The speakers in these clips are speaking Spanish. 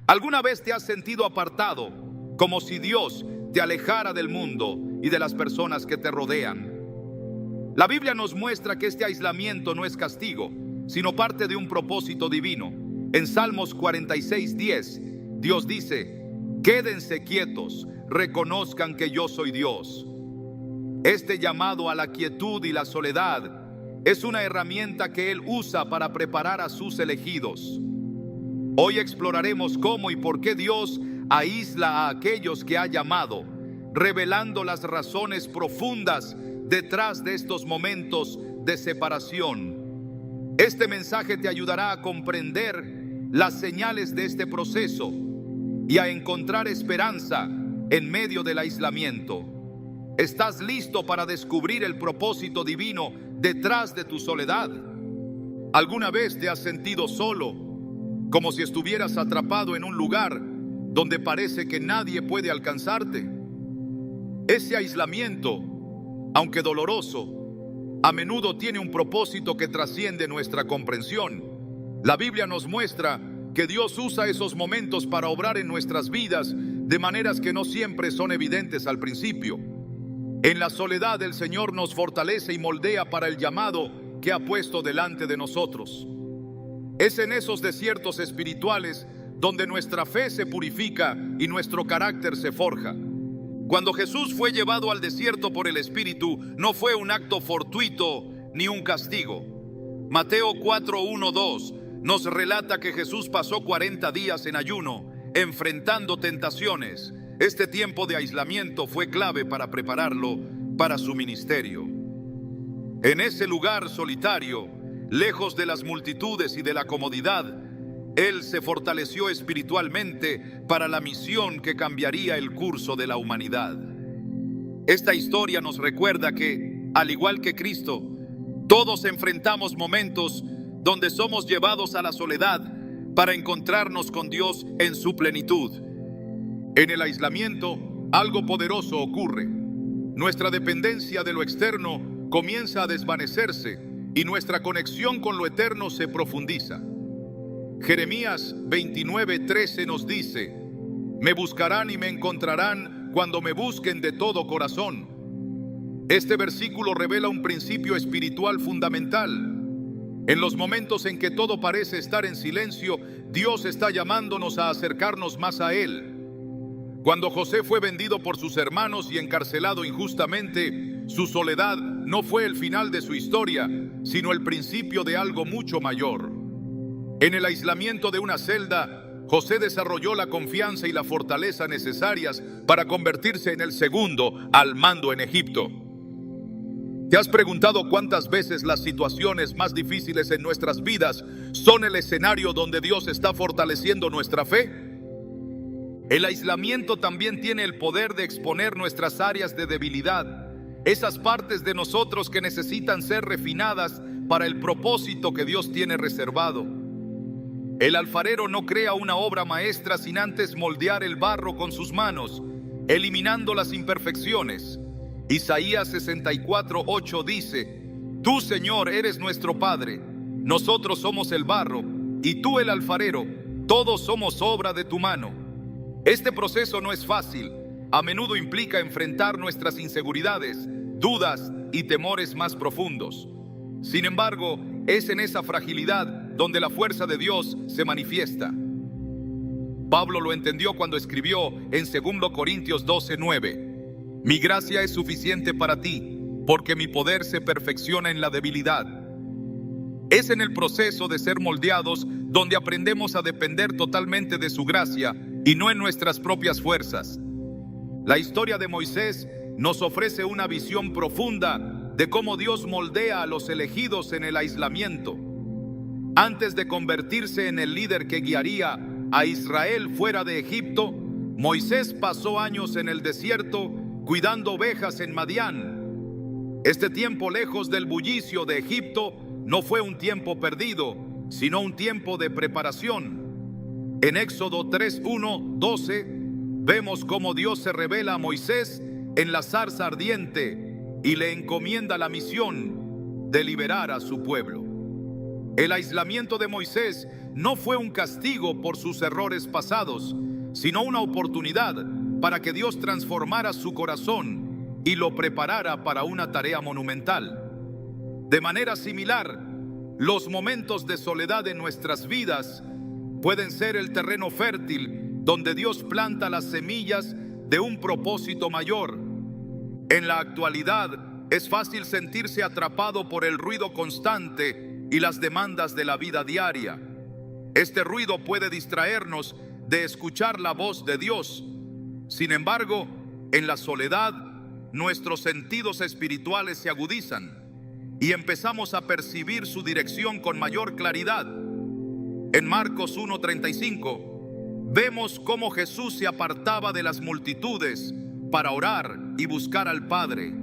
¿Alguna vez te has sentido apartado, como si Dios te alejara del mundo y de las personas que te rodean? La Biblia nos muestra que este aislamiento no es castigo, sino parte de un propósito divino. En Salmos 46:10, Dios dice: quédense quietos, reconozcan que yo soy Dios. Este llamado a la quietud y la soledad es una herramienta que Él usa para preparar a sus elegidos. Hoy exploraremos cómo y por qué Dios aísla a aquellos que ha llamado, revelando las razones profundas detrás de estos momentos de separación. Este mensaje te ayudará a comprender las señales de este proceso y a encontrar esperanza en medio del aislamiento. ¿Estás listo para descubrir el propósito divino detrás de tu soledad? ¿Alguna vez te has sentido solo, como si estuvieras atrapado en un lugar donde parece que nadie puede alcanzarte? Ese aislamiento, aunque doloroso, a menudo tiene un propósito que trasciende nuestra comprensión. La Biblia nos muestra que Dios usa esos momentos para obrar en nuestras vidas de maneras que no siempre son evidentes al principio. En la soledad, el Señor nos fortalece y moldea para el llamado que ha puesto delante de nosotros. Es en esos desiertos espirituales donde nuestra fe se purifica y nuestro carácter se forja. Cuando Jesús fue llevado al desierto por el Espíritu, no fue un acto fortuito ni un castigo. Mateo 4:1-2 nos relata que Jesús pasó 40 días en ayuno, enfrentando tentaciones. Este tiempo de aislamiento fue clave para prepararlo para su ministerio. En ese lugar solitario, lejos de las multitudes y de la comodidad, Él se fortaleció espiritualmente para la misión que cambiaría el curso de la humanidad. Esta historia nos recuerda que, al igual que Cristo, todos enfrentamos momentos donde somos llevados a la soledad para encontrarnos con Dios en su plenitud. En el aislamiento, algo poderoso ocurre. Nuestra dependencia de lo externo comienza a desvanecerse y nuestra conexión con lo eterno se profundiza. Jeremías 29:13 nos dice: me buscarán y me encontrarán cuando me busquen de todo corazón. Este versículo revela un principio espiritual fundamental. En los momentos en que todo parece estar en silencio, Dios está llamándonos a acercarnos más a Él. Cuando José fue vendido por sus hermanos y encarcelado injustamente, su soledad no fue el final de su historia, sino el principio de algo mucho mayor. En el aislamiento de una celda, José desarrolló la confianza y la fortaleza necesarias para convertirse en el segundo al mando en Egipto. ¿Te has preguntado cuántas veces las situaciones más difíciles en nuestras vidas son el escenario donde Dios está fortaleciendo nuestra fe? El aislamiento también tiene el poder de exponer nuestras áreas de debilidad, esas partes de nosotros que necesitan ser refinadas para el propósito que Dios tiene reservado. El alfarero no crea una obra maestra sin antes moldear el barro con sus manos, eliminando las imperfecciones. Isaías 64:8 dice: tú, Señor, eres nuestro Padre, nosotros somos el barro, y tú el alfarero, todos somos obra de tu mano. Este proceso no es fácil, a menudo implica enfrentar nuestras inseguridades, dudas y temores más profundos. Sin embargo, es en esa fragilidad donde la fuerza de Dios se manifiesta. Pablo lo entendió cuando escribió en 2 Corintios 12:9: mi gracia es suficiente para ti, porque mi poder se perfecciona en la debilidad. Es en el proceso de ser moldeados donde aprendemos a depender totalmente de su gracia y no en nuestras propias fuerzas. La historia de Moisés nos ofrece una visión profunda de cómo Dios moldea a los elegidos en el aislamiento. Antes de convertirse en el líder que guiaría a Israel fuera de Egipto, Moisés pasó años en el desierto cuidando ovejas en Madián. Este tiempo lejos del bullicio de Egipto no fue un tiempo perdido, sino un tiempo de preparación. En Éxodo 3:1-12 vemos cómo Dios se revela a Moisés en la zarza ardiente y le encomienda la misión de liberar a su pueblo. El aislamiento de Moisés no fue un castigo por sus errores pasados, sino una oportunidad para que Dios transformara su corazón y lo preparara para una tarea monumental. De manera similar, los momentos de soledad en nuestras vidas pueden ser el terreno fértil donde Dios planta las semillas de un propósito mayor. En la actualidad, es fácil sentirse atrapado por el ruido constante y las demandas de la vida diaria. Este ruido puede distraernos de escuchar la voz de Dios. Sin embargo, en la soledad, nuestros sentidos espirituales se agudizan y empezamos a percibir su dirección con mayor claridad. En Marcos 1:35, vemos cómo Jesús se apartaba de las multitudes para orar y buscar al Padre.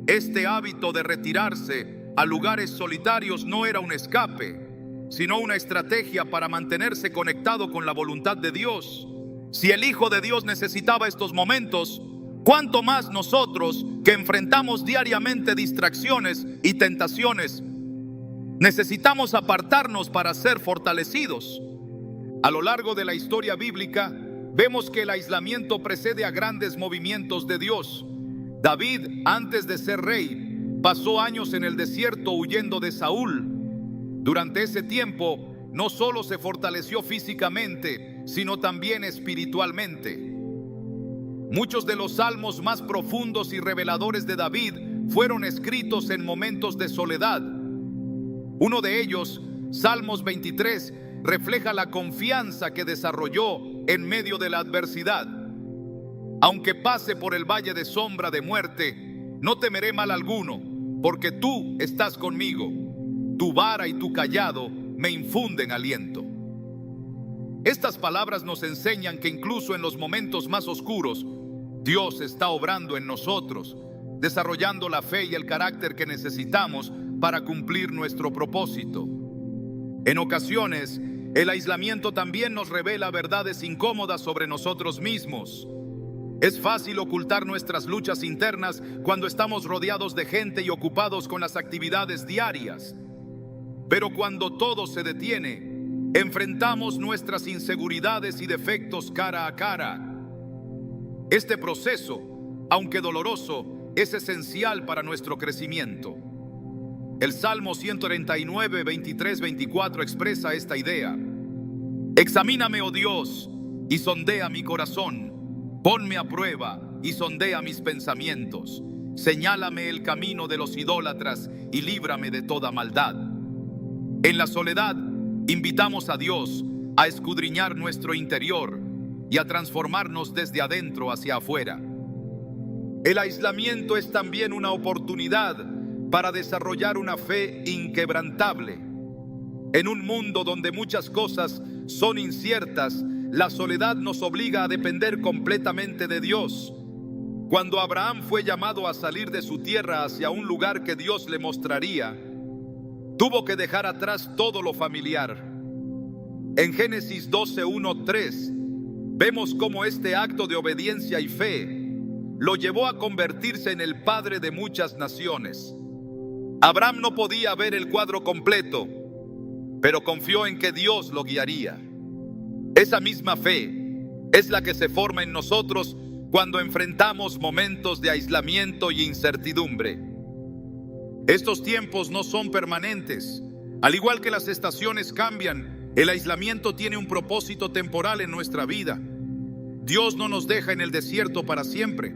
Este hábito de retirarse a lugares solitarios no era un escape, sino una estrategia para mantenerse conectado con la voluntad de Dios. Si el Hijo de Dios necesitaba estos momentos, ¿cuánto más nosotros, que enfrentamos diariamente distracciones y tentaciones, necesitamos apartarnos para ser fortalecidos? A lo largo de la historia bíblica, vemos que el aislamiento precede a grandes movimientos de Dios. David, antes de ser rey, pasó años en el desierto huyendo de Saúl. Durante ese tiempo, no solo se fortaleció físicamente, sino también espiritualmente. Muchos de los salmos más profundos y reveladores de David fueron escritos en momentos de soledad. Uno de ellos, Salmos 23, refleja la confianza que desarrolló en medio de la adversidad. Aunque pase por el valle de sombra de muerte, no temeré mal alguno, porque tú estás conmigo. Tu vara y tu cayado me infunden aliento. Estas palabras nos enseñan que incluso en los momentos más oscuros, Dios está obrando en nosotros, desarrollando la fe y el carácter que necesitamos para cumplir nuestro propósito. En ocasiones, el aislamiento también nos revela verdades incómodas sobre nosotros mismos. Es fácil ocultar nuestras luchas internas cuando estamos rodeados de gente y ocupados con las actividades diarias. Pero cuando todo se detiene, enfrentamos nuestras inseguridades y defectos cara a cara. Este proceso, aunque doloroso, es esencial para nuestro crecimiento. El Salmo 139, 23, 24 expresa esta idea. Examíname, oh Dios, y sondea mi corazón. Ponme a prueba y sondea mis pensamientos. Señálame el camino de los idólatras y líbrame de toda maldad. En la soledad, invitamos a Dios a escudriñar nuestro interior y a transformarnos desde adentro hacia afuera. El aislamiento es también una oportunidad para desarrollar una fe inquebrantable. En un mundo donde muchas cosas son inciertas, la soledad nos obliga a depender completamente de Dios. Cuando Abraham fue llamado a salir de su tierra hacia un lugar que Dios le mostraría, tuvo que dejar atrás todo lo familiar. En Génesis 12, 1, 3, vemos cómo este acto de obediencia y fe lo llevó a convertirse en el padre de muchas naciones. Abraham no podía ver el cuadro completo, pero confió en que Dios lo guiaría. Esa misma fe es la que se forma en nosotros cuando enfrentamos momentos de aislamiento y incertidumbre. Estos tiempos no son permanentes. Al igual que las estaciones cambian, el aislamiento tiene un propósito temporal en nuestra vida. Dios no nos deja en el desierto para siempre.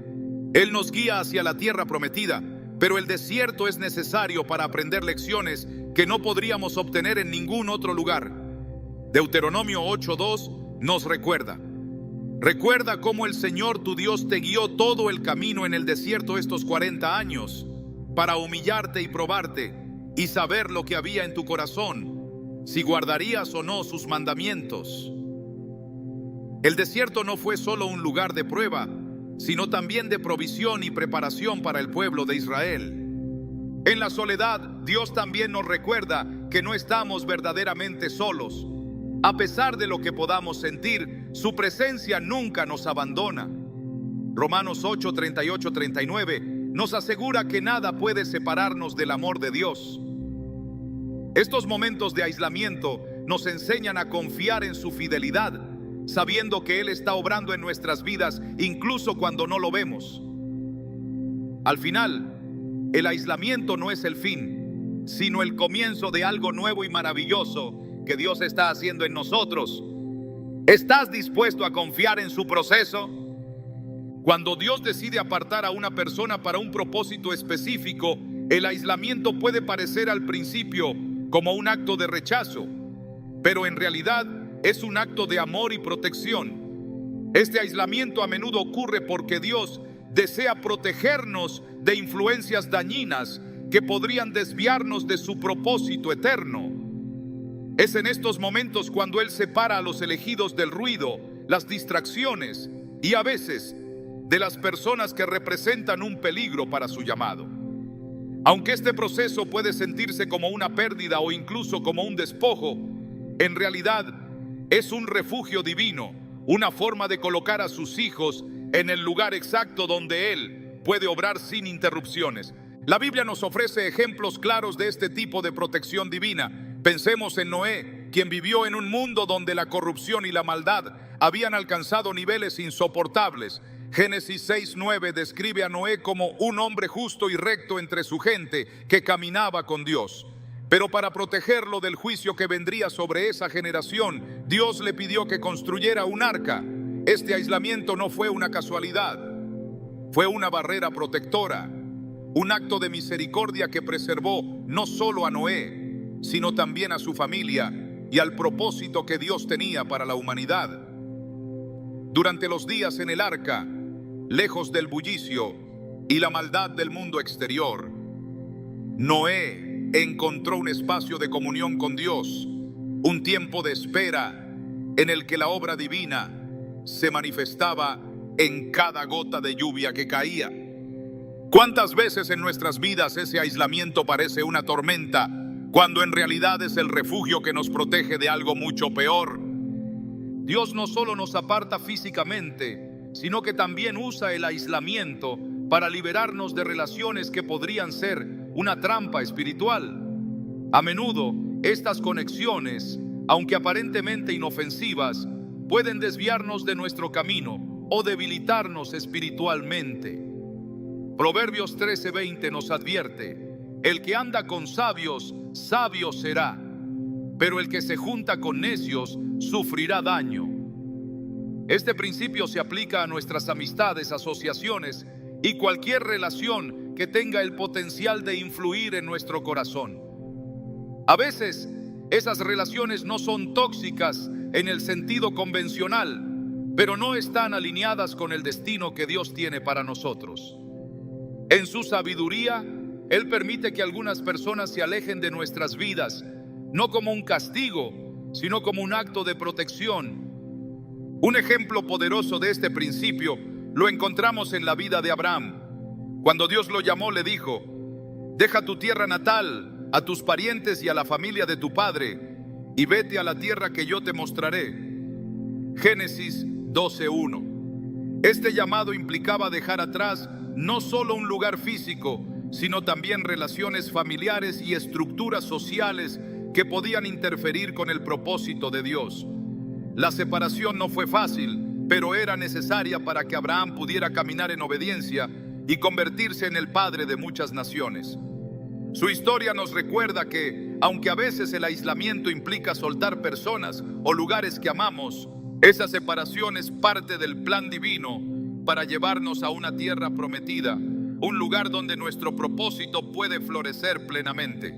Él nos guía hacia la tierra prometida, pero el desierto es necesario para aprender lecciones que no podríamos obtener en ningún otro lugar. Deuteronomio 8:2 nos recuerda: recuerda cómo el Señor tu Dios te guió todo el camino en el desierto estos 40 años, para humillarte y probarte, y saber lo que había en tu corazón, si guardarías o no sus mandamientos. El desierto no fue solo un lugar de prueba, sino también de provisión y preparación para el pueblo de Israel. En la soledad, Dios también nos recuerda que no estamos verdaderamente solos. A pesar de lo que podamos sentir, su presencia nunca nos abandona. Romanos 8, 38, 39 nos asegura que nada puede separarnos del amor de Dios. Estos momentos de aislamiento nos enseñan a confiar en su fidelidad, sabiendo que Él está obrando en nuestras vidas incluso cuando no lo vemos. Al final, el aislamiento no es el fin, sino el comienzo de algo nuevo y maravilloso que Dios está haciendo en nosotros. ¿Estás dispuesto a confiar en su proceso? Cuando Dios decide apartar a una persona para un propósito específico, el aislamiento puede parecer al principio como un acto de rechazo, pero en realidad es un acto de amor y protección. Este aislamiento a menudo ocurre porque Dios desea protegernos de influencias dañinas que podrían desviarnos de su propósito eterno. Es en estos momentos cuando Él separa a los elegidos del ruido, las distracciones y a veces de las personas que representan un peligro para su llamado. Aunque este proceso puede sentirse como una pérdida o incluso como un despojo, en realidad es un refugio divino, una forma de colocar a sus hijos en el lugar exacto donde Él puede obrar sin interrupciones. La Biblia nos ofrece ejemplos claros de este tipo de protección divina. Pensemos en Noé, quien vivió en un mundo donde la corrupción y la maldad habían alcanzado niveles insoportables. Génesis 6:9 describe a Noé como un hombre justo y recto entre su gente que caminaba con Dios. Pero para protegerlo del juicio que vendría sobre esa generación, Dios le pidió que construyera un arca. Este aislamiento no fue una casualidad, fue una barrera protectora, un acto de misericordia que preservó no solo a Noé, sino también a su familia y al propósito que Dios tenía para la humanidad. Durante los días en el arca, lejos del bullicio y la maldad del mundo exterior, Noé encontró un espacio de comunión con Dios, un tiempo de espera en el que la obra divina se manifestaba en cada gota de lluvia que caía. ¿Cuántas veces en nuestras vidas ese aislamiento parece una tormenta, cuando en realidad es el refugio que nos protege de algo mucho peor? Dios no solo nos aparta físicamente, sino que también usa el aislamiento para liberarnos de relaciones que podrían ser una trampa espiritual. A menudo, estas conexiones, aunque aparentemente inofensivas, pueden desviarnos de nuestro camino o debilitarnos espiritualmente. Proverbios 13:20 nos advierte: el que anda con sabios, sabio será, pero el que se junta con necios sufrirá daño. Este principio se aplica a nuestras amistades, asociaciones y cualquier relación que tenga el potencial de influir en nuestro corazón. A veces, esas relaciones no son tóxicas en el sentido convencional, pero no están alineadas con el destino que Dios tiene para nosotros. En su sabiduría, Él permite que algunas personas se alejen de nuestras vidas, no como un castigo, sino como un acto de protección. Un ejemplo poderoso de este principio lo encontramos en la vida de Abraham. Cuando Dios lo llamó, le dijo: deja tu tierra natal, a tus parientes y a la familia de tu padre, y vete a la tierra que yo te mostraré. Génesis 12:1. Este llamado implicaba dejar atrás no solo un lugar físico, sino también relaciones familiares y estructuras sociales que podían interferir con el propósito de Dios. La separación no fue fácil, pero era necesaria para que Abraham pudiera caminar en obediencia y convertirse en el padre de muchas naciones. Su historia nos recuerda que, aunque a veces el aislamiento implica soltar personas o lugares que amamos, esa separación es parte del plan divino para llevarnos a una tierra prometida, un lugar donde nuestro propósito puede florecer plenamente.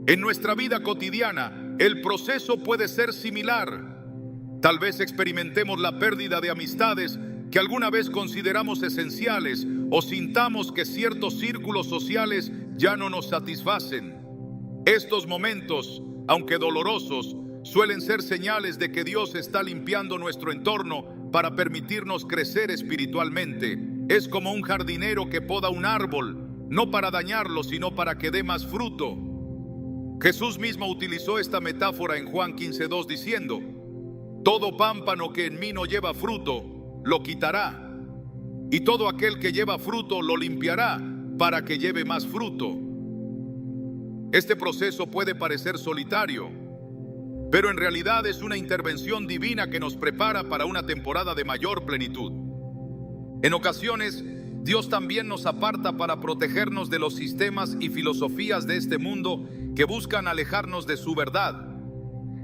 En nuestra vida cotidiana, el proceso puede ser similar. Tal vez experimentemos la pérdida de amistades que alguna vez consideramos esenciales, o sintamos que ciertos círculos sociales ya no nos satisfacen. Estos momentos, aunque dolorosos, suelen ser señales de que Dios está limpiando nuestro entorno para permitirnos crecer espiritualmente. Es como un jardinero que poda un árbol, no para dañarlo, sino para que dé más fruto. Jesús mismo utilizó esta metáfora en Juan 15:2 diciendo: todo pámpano que en mí no lleva fruto, lo quitará, y todo aquel que lleva fruto lo limpiará para que lleve más fruto. Este proceso puede parecer solitario, pero en realidad es una intervención divina que nos prepara para una temporada de mayor plenitud. En ocasiones, Dios también nos aparta para protegernos de los sistemas y filosofías de este mundo que buscan alejarnos de su verdad.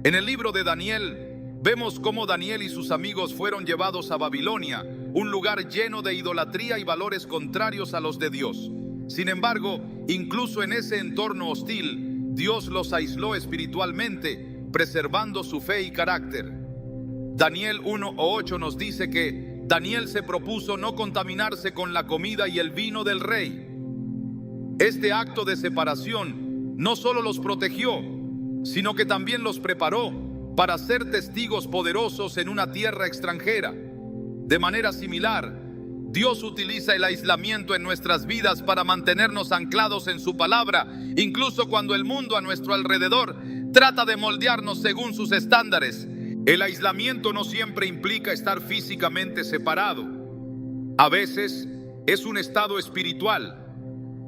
En el libro de Daniel, vemos cómo Daniel y sus amigos fueron llevados a Babilonia, un lugar lleno de idolatría y valores contrarios a los de Dios. Sin embargo, incluso en ese entorno hostil, Dios los aisló espiritualmente, preservando su fe y carácter. Daniel 1:8 nos dice que Daniel se propuso no contaminarse con la comida y el vino del rey. Este acto de separación no solo los protegió, sino que también los preparó para ser testigos poderosos en una tierra extranjera. De manera similar, Dios utiliza el aislamiento en nuestras vidas para mantenernos anclados en su palabra, incluso cuando el mundo a nuestro alrededor trata de moldearnos según sus estándares. El aislamiento no siempre implica estar físicamente separado. A veces es un estado espiritual,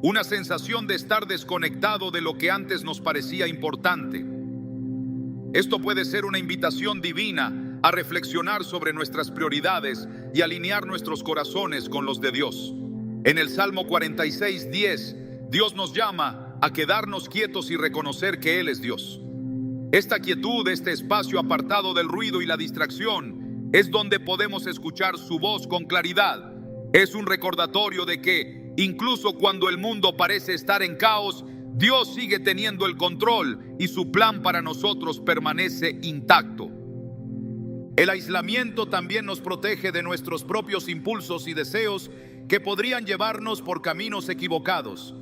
una sensación de estar desconectado de lo que antes nos parecía importante. Esto puede ser una invitación divina a reflexionar sobre nuestras prioridades y alinear nuestros corazones con los de Dios. En el Salmo 46:10, Dios nos llama a quedarnos quietos y reconocer que Él es Dios. Esta quietud, este espacio apartado del ruido y la distracción, es donde podemos escuchar su voz con claridad. Es un recordatorio de que, incluso cuando el mundo parece estar en caos, Dios sigue teniendo el control y su plan para nosotros permanece intacto. El aislamiento también nos protege de nuestros propios impulsos y deseos que podrían llevarnos por caminos equivocados.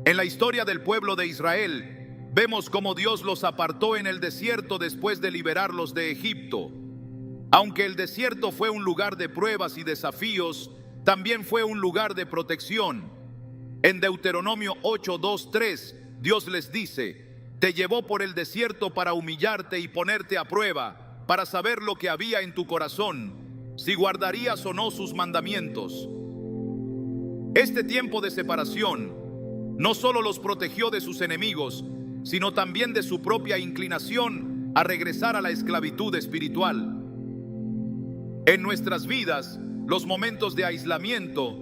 En la historia del pueblo de Israel, vemos cómo Dios los apartó en el desierto después de liberarlos de Egipto. Aunque el desierto fue un lugar de pruebas y desafíos, también fue un lugar de protección. En Deuteronomio 8:2-3, Dios les dice: te llevó por el desierto para humillarte y ponerte a prueba, para saber lo que había en tu corazón, si guardarías o no sus mandamientos. Este tiempo de separación no solo los protegió de sus enemigos, sino también de su propia inclinación a regresar a la esclavitud espiritual. En nuestras vidas, los momentos de aislamiento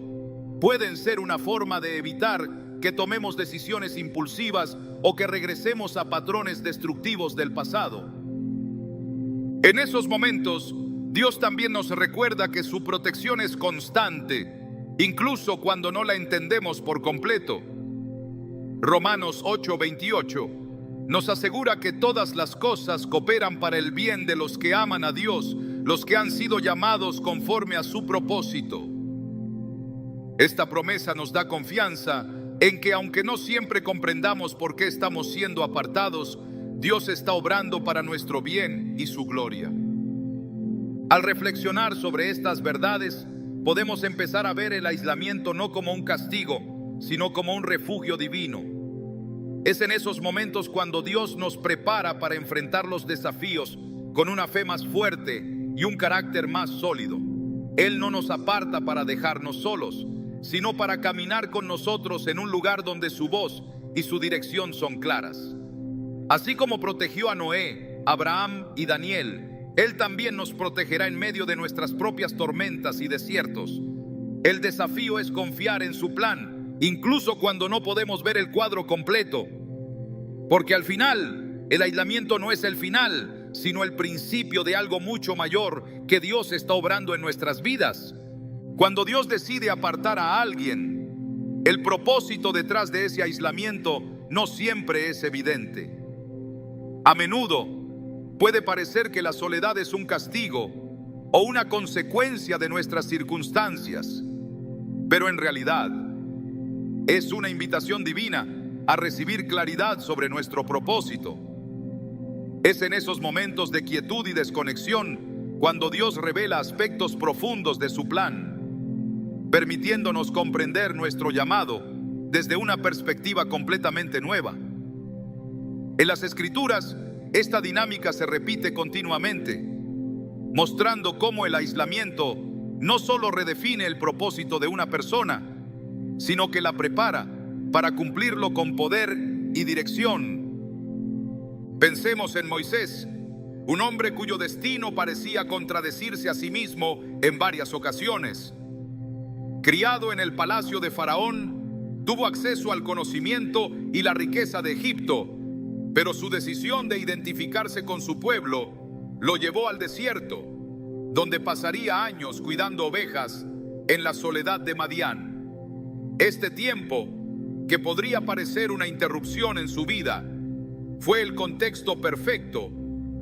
pueden ser una forma de evitar que tomemos decisiones impulsivas o que regresemos a patrones destructivos del pasado. En esos momentos, Dios también nos recuerda que su protección es constante, incluso cuando no la entendemos por completo. Romanos 8:28 nos asegura que todas las cosas cooperan para el bien de los que aman a Dios, los que han sido llamados conforme a su propósito. Esta promesa nos da confianza en que, aunque no siempre comprendamos por qué estamos siendo apartados, Dios está obrando para nuestro bien y su gloria. Al reflexionar sobre estas verdades, podemos empezar a ver el aislamiento no como un castigo, sino como un refugio divino. Es en esos momentos cuando Dios nos prepara para enfrentar los desafíos con una fe más fuerte y un carácter más sólido. Él no nos aparta para dejarnos solos, sino para caminar con nosotros en un lugar donde su voz y su dirección son claras. Así como protegió a Noé, Abraham y Daniel, Él también nos protegerá en medio de nuestras propias tormentas y desiertos. El desafío es confiar en su plan, incluso cuando no podemos ver el cuadro completo. Porque al final, el aislamiento no es el final, sino el principio de algo mucho mayor que Dios está obrando en nuestras vidas. Cuando Dios decide apartar a alguien, el propósito detrás de ese aislamiento no siempre es evidente. A menudo puede parecer que la soledad es un castigo o una consecuencia de nuestras circunstancias, pero en realidad es una invitación divina a recibir claridad sobre nuestro propósito. Es en esos momentos de quietud y desconexión cuando Dios revela aspectos profundos de su plan, permitiéndonos comprender nuestro llamado desde una perspectiva completamente nueva. En las Escrituras, esta dinámica se repite continuamente, mostrando cómo el aislamiento no solo redefine el propósito de una persona, sino que la prepara para cumplirlo con poder y dirección. Pensemos en Moisés, un hombre cuyo destino parecía contradecirse a sí mismo en varias ocasiones. Criado en el palacio de Faraón, tuvo acceso al conocimiento y la riqueza de Egipto, pero su decisión de identificarse con su pueblo lo llevó al desierto, donde pasaría años cuidando ovejas en la soledad de Madián. Este tiempo, que podría parecer una interrupción en su vida, fue el contexto perfecto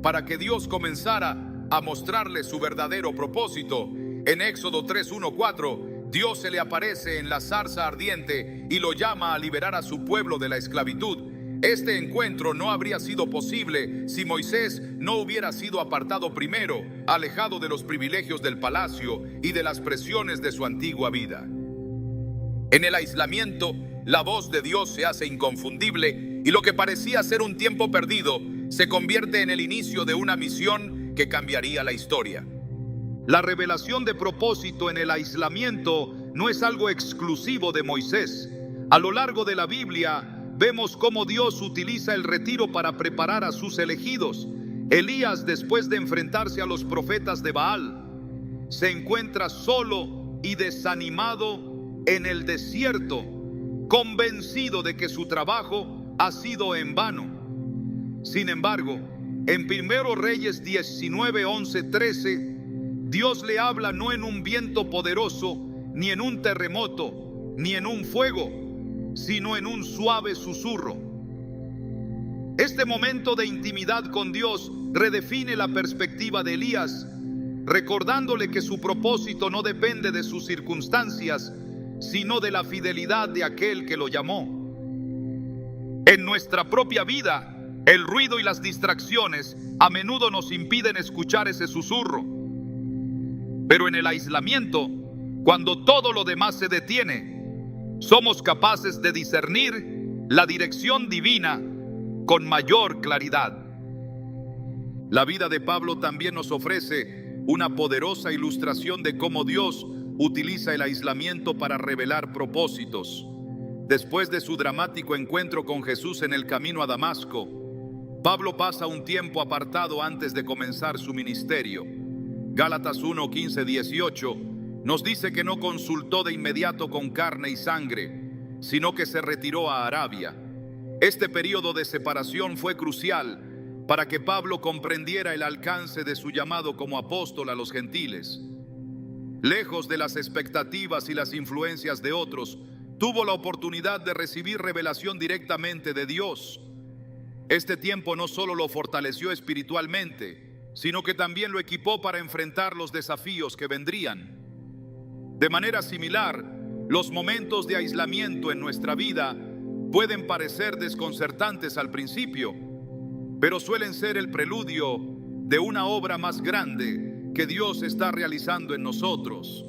para que Dios comenzara a mostrarle su verdadero propósito. En Éxodo 3:1-4, Dios se le aparece en la zarza ardiente y lo llama a liberar a su pueblo de la esclavitud. Este encuentro no habría sido posible si Moisés no hubiera sido apartado primero, alejado de los privilegios del palacio y de las presiones de su antigua vida. En el aislamiento, la voz de Dios se hace inconfundible y lo que parecía ser un tiempo perdido se convierte en el inicio de una misión que cambiaría la historia. La revelación de propósito en el aislamiento no es algo exclusivo de Moisés. A lo largo de la Biblia vemos cómo Dios utiliza el retiro para preparar a sus elegidos. Elías, después de enfrentarse a los profetas de Baal, se encuentra solo y desanimado en el desierto, convencido de que su trabajo ha sido en vano. Sin embargo, en 1 Reyes 19, 11, 13, Dios le habla no en un viento poderoso, ni en un terremoto, ni en un fuego, sino en un suave susurro. Este momento de intimidad con Dios redefine la perspectiva de Elías, recordándole que su propósito no depende de sus circunstancias, sino de la fidelidad de aquel que lo llamó. En nuestra propia vida, el ruido y las distracciones a menudo nos impiden escuchar ese susurro. Pero en el aislamiento, cuando todo lo demás se detiene, somos capaces de discernir la dirección divina con mayor claridad. La vida de Pablo también nos ofrece una poderosa ilustración de cómo Dios utiliza el aislamiento para revelar propósitos. Después de su dramático encuentro con Jesús en el camino a Damasco, Pablo pasa un tiempo apartado antes de comenzar su ministerio. Gálatas 1, 15, 18 nos dice que no consultó de inmediato con carne y sangre, sino que se retiró a Arabia. Este periodo de separación fue crucial para que Pablo comprendiera el alcance de su llamado como apóstol a los gentiles. Lejos de las expectativas y las influencias de otros, tuvo la oportunidad de recibir revelación directamente de Dios. Este tiempo no solo lo fortaleció espiritualmente, sino que también lo equipó para enfrentar los desafíos que vendrían. De manera similar, los momentos de aislamiento en nuestra vida pueden parecer desconcertantes al principio, pero suelen ser el preludio de una obra más grande que Dios está realizando en nosotros.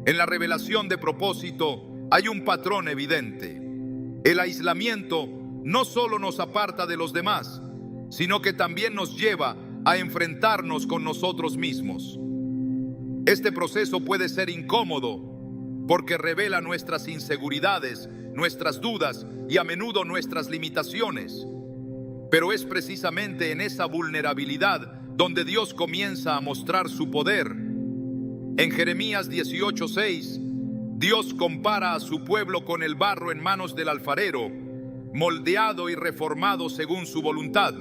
En la revelación de propósito hay un patrón evidente. El aislamiento no solo nos aparta de los demás, sino que también nos lleva a enfrentarnos con nosotros mismos. Este proceso puede ser incómodo porque revela nuestras inseguridades, nuestras dudas y a menudo nuestras limitaciones. Pero es precisamente en esa vulnerabilidad donde Dios comienza a mostrar su poder. En Jeremías 18:6, Dios compara a su pueblo con el barro en manos del alfarero, moldeado y reformado según su voluntad.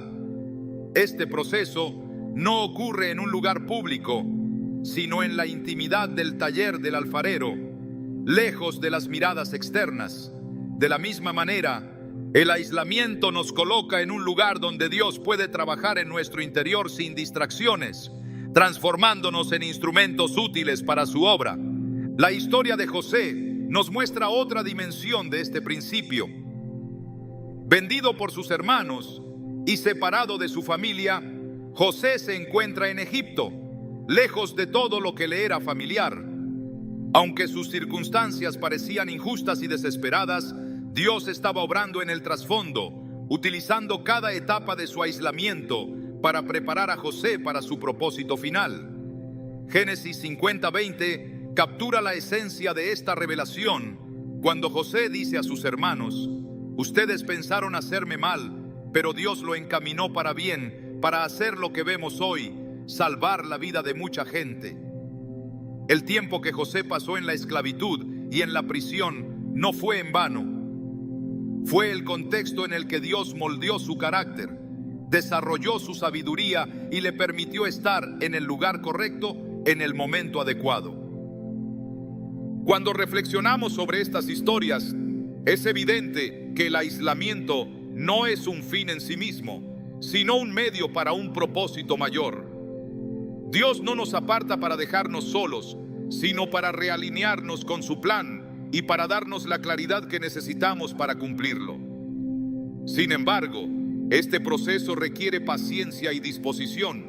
Este proceso no ocurre en un lugar público, sino en la intimidad del taller del alfarero, lejos de las miradas externas. De la misma manera, el aislamiento nos coloca en un lugar donde Dios puede trabajar en nuestro interior sin distracciones, transformándonos en instrumentos útiles para su obra. La historia de José nos muestra otra dimensión de este principio. Vendido por sus hermanos y separado de su familia, José se encuentra en Egipto, lejos de todo lo que le era familiar. Aunque sus circunstancias parecían injustas y desesperadas, Dios estaba obrando en el trasfondo, utilizando cada etapa de su aislamiento para preparar a José para su propósito final. Génesis 50:20 captura la esencia de esta revelación cuando José dice a sus hermanos: ustedes pensaron hacerme mal, pero Dios lo encaminó para bien, para hacer lo que vemos hoy, salvar la vida de mucha gente. El tiempo que José pasó en la esclavitud y en la prisión no fue en vano. Fue el contexto en el que Dios moldeó su carácter, desarrolló su sabiduría y le permitió estar en el lugar correcto en el momento adecuado. Cuando reflexionamos sobre estas historias, es evidente que el aislamiento no es un fin en sí mismo, sino un medio para un propósito mayor. Dios no nos aparta para dejarnos solos, sino para realinearnos con su plan y para darnos la claridad que necesitamos para cumplirlo. Sin embargo, este proceso requiere paciencia y disposición.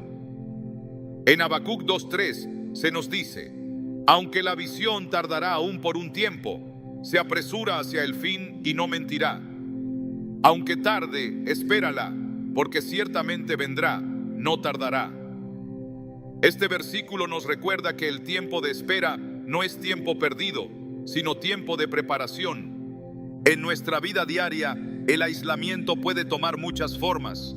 En Habacuc 2:3 se nos dice: aunque la visión tardará aún por un tiempo, se apresura hacia el fin y no mentirá. Aunque tarde, espérala, porque ciertamente vendrá, no tardará. Este versículo nos recuerda que el tiempo de espera no es tiempo perdido, sino tiempo de preparación. En nuestra vida diaria, el aislamiento puede tomar muchas formas.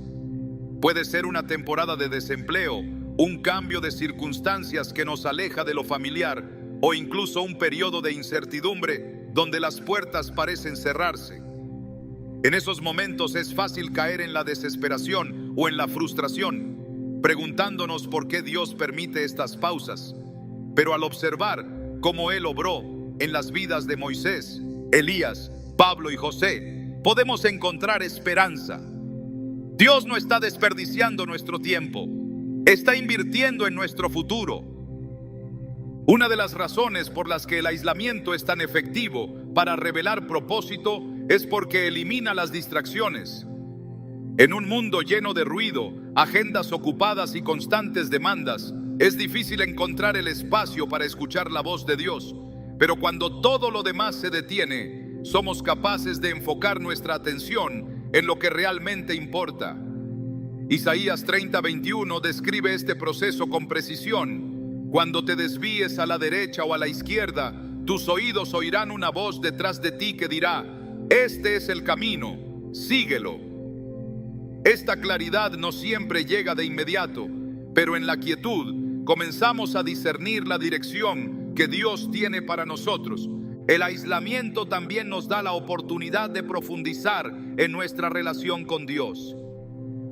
Puede ser una temporada de desempleo, un cambio de circunstancias que nos aleja de lo familiar, o incluso un periodo de incertidumbre donde las puertas parecen cerrarse. En esos momentos es fácil caer en la desesperación o en la frustración, preguntándonos por qué Dios permite estas pausas. Pero al observar cómo Él obró en las vidas de Moisés, Elías, Pablo y José, podemos encontrar esperanza. Dios no está desperdiciando nuestro tiempo, está invirtiendo en nuestro futuro. Una de las razones por las que el aislamiento es tan efectivo para revelar propósito es porque elimina las distracciones. En un mundo lleno de ruido, agendas ocupadas y constantes demandas, es difícil encontrar el espacio para escuchar la voz de Dios. Pero cuando todo lo demás se detiene, somos capaces de enfocar nuestra atención en lo que realmente importa. Isaías 30:21 describe este proceso con precisión. Cuando te desvíes a la derecha o a la izquierda, tus oídos oirán una voz detrás de ti que dirá: este es el camino, síguelo. Esta claridad no siempre llega de inmediato, pero en la quietud comenzamos a discernir la dirección que Dios tiene para nosotros. El aislamiento también nos da la oportunidad de profundizar en nuestra relación con Dios.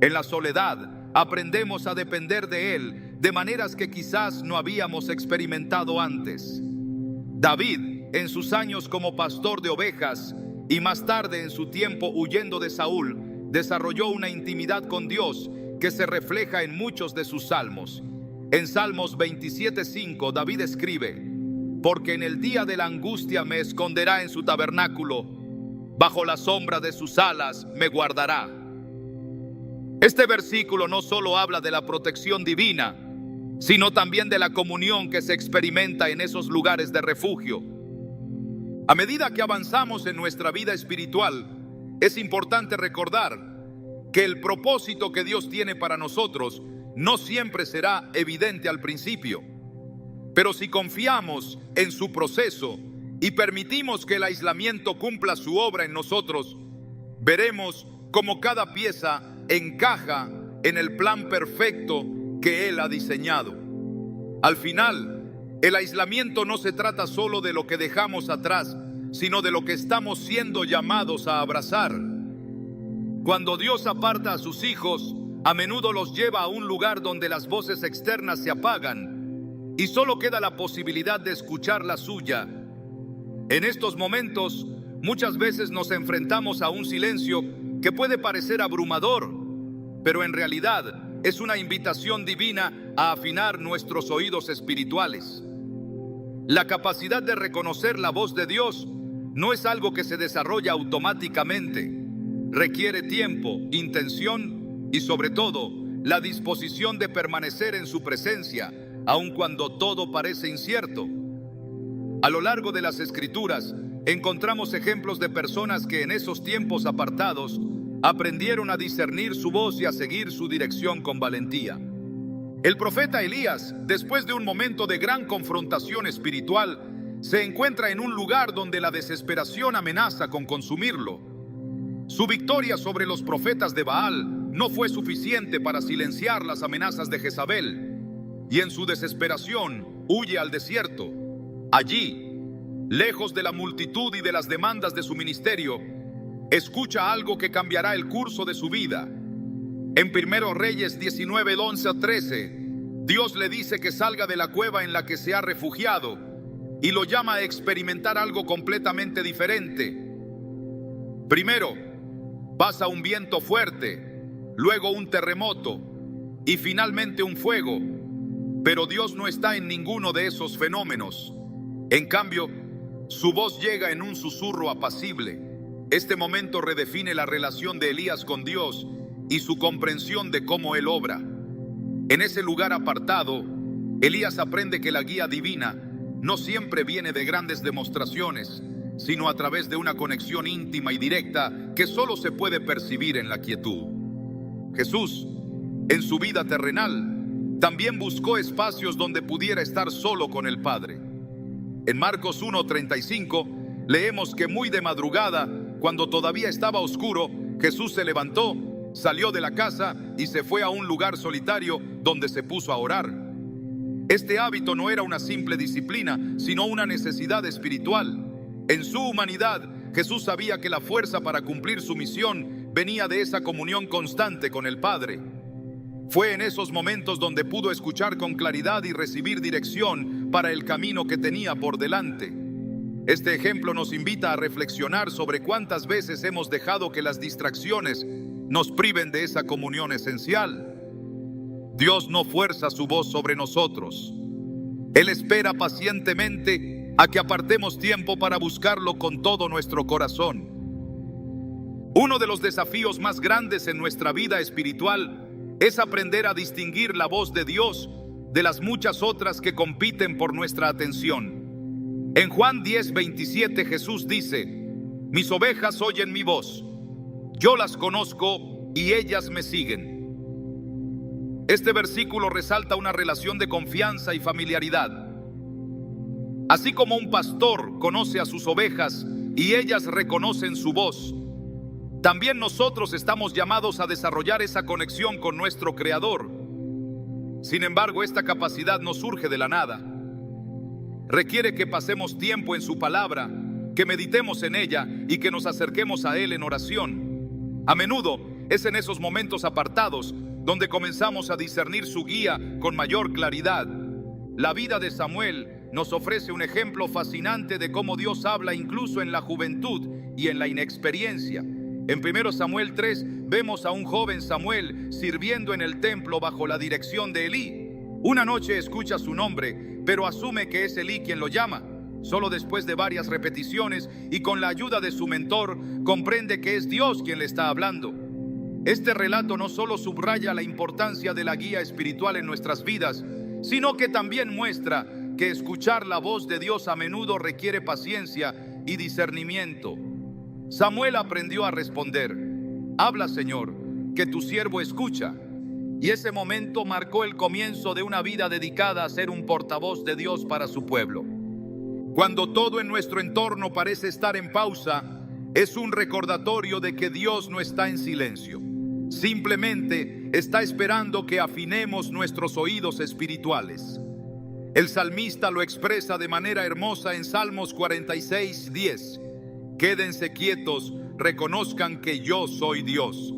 En la soledad aprendemos a depender de Él de maneras que quizás no habíamos experimentado antes. David, en sus años como pastor de ovejas y más tarde en su tiempo huyendo de Saúl, desarrolló una intimidad con Dios que se refleja en muchos de sus salmos. En Salmos 27:5 David escribe: porque en el día de la angustia me esconderá en su tabernáculo, bajo la sombra de sus alas me guardará. Este versículo no solo habla de la protección divina, sino también de la comunión que se experimenta en esos lugares de refugio. A medida que avanzamos en nuestra vida espiritual, es importante recordar que el propósito que Dios tiene para nosotros no siempre será evidente al principio. Pero si confiamos en su proceso y permitimos que el aislamiento cumpla su obra en nosotros, veremos cómo cada pieza encaja en el plan perfecto que Él ha diseñado. Al final, el aislamiento no se trata solo de lo que dejamos atrás, sino de lo que estamos siendo llamados a abrazar. Cuando Dios aparta a sus hijos, a menudo los lleva a un lugar donde las voces externas se apagan y solo queda la posibilidad de escuchar la suya. En estos momentos, muchas veces nos enfrentamos a un silencio que puede parecer abrumador, pero en realidad es una invitación divina a afinar nuestros oídos espirituales. La capacidad de reconocer la voz de Dios no es algo que se desarrolla automáticamente. Requiere tiempo, intención y sobre todo la disposición de permanecer en su presencia, aun cuando todo parece incierto. A lo largo de las Escrituras encontramos ejemplos de personas que en esos tiempos apartados aprendieron a discernir su voz y a seguir su dirección con valentía. El profeta Elías, después de un momento de gran confrontación espiritual, se encuentra en un lugar donde la desesperación amenaza con consumirlo. Su victoria sobre los profetas de Baal no fue suficiente para silenciar las amenazas de Jezabel, y en su desesperación huye al desierto. Allí, lejos de la multitud y de las demandas de su ministerio, escucha algo que cambiará el curso de su vida. En 1 Reyes 19, 11 a 13, Dios le dice que salga de la cueva en la que se ha refugiado y lo llama a experimentar algo completamente diferente. Primero, pasa un viento fuerte, luego un terremoto y finalmente un fuego. Pero Dios no está en ninguno de esos fenómenos. En cambio, su voz llega en un susurro apacible. Este momento redefine la relación de Elías con Dios y su comprensión de cómo Él obra. En ese lugar apartado, Elías aprende que la guía divina no siempre viene de grandes demostraciones, sino a través de una conexión íntima y directa que solo se puede percibir en la quietud. Jesús, en su vida terrenal, también buscó espacios donde pudiera estar solo con el Padre. En Marcos 1:35 leemos que muy de madrugada, cuando todavía estaba oscuro, Jesús se levantó, salió de la casa y se fue a un lugar solitario donde se puso a orar. Este hábito no era una simple disciplina, sino una necesidad espiritual. En su humanidad, Jesús sabía que la fuerza para cumplir su misión venía de esa comunión constante con el Padre. Fue en esos momentos donde pudo escuchar con claridad y recibir dirección para el camino que tenía por delante. Este ejemplo nos invita a reflexionar sobre cuántas veces hemos dejado que las distracciones nos priven de esa comunión esencial. Dios no fuerza su voz sobre nosotros. Él espera pacientemente a que apartemos tiempo para buscarlo con todo nuestro corazón. Uno de los desafíos más grandes en nuestra vida espiritual es aprender a distinguir la voz de Dios de las muchas otras que compiten por nuestra atención. En Juan 10:27 Jesús dice: mis ovejas oyen mi voz, yo las conozco y ellas me siguen. Este versículo resalta una relación de confianza y familiaridad. Así como un pastor conoce a sus ovejas y ellas reconocen su voz, también nosotros estamos llamados a desarrollar esa conexión con nuestro Creador. Sin embargo, esta capacidad no surge de la nada. Requiere que pasemos tiempo en su palabra, que meditemos en ella y que nos acerquemos a Él en oración. A menudo es en esos momentos apartados donde comenzamos a discernir su guía con mayor claridad. La vida de Samuel nos ofrece un ejemplo fascinante de cómo Dios habla incluso en la juventud y en la inexperiencia. En 1 Samuel 3 vemos a un joven Samuel sirviendo en el templo bajo la dirección de Elí. Una noche escucha su nombre, pero asume que es Elí quien lo llama. Solo después de varias repeticiones y con la ayuda de su mentor, comprende que es Dios quien le está hablando. Este relato no solo subraya la importancia de la guía espiritual en nuestras vidas, sino que también muestra que escuchar la voz de Dios a menudo requiere paciencia y discernimiento. Samuel aprendió a responder: habla, Señor, que tu siervo escucha. Y ese momento marcó el comienzo de una vida dedicada a ser un portavoz de Dios para su pueblo. Cuando todo en nuestro entorno parece estar en pausa, es un recordatorio de que Dios no está en silencio. Simplemente está esperando que afinemos nuestros oídos espirituales. El salmista lo expresa de manera hermosa en Salmos 46:10. Quédense quietos, reconozcan que yo soy Dios.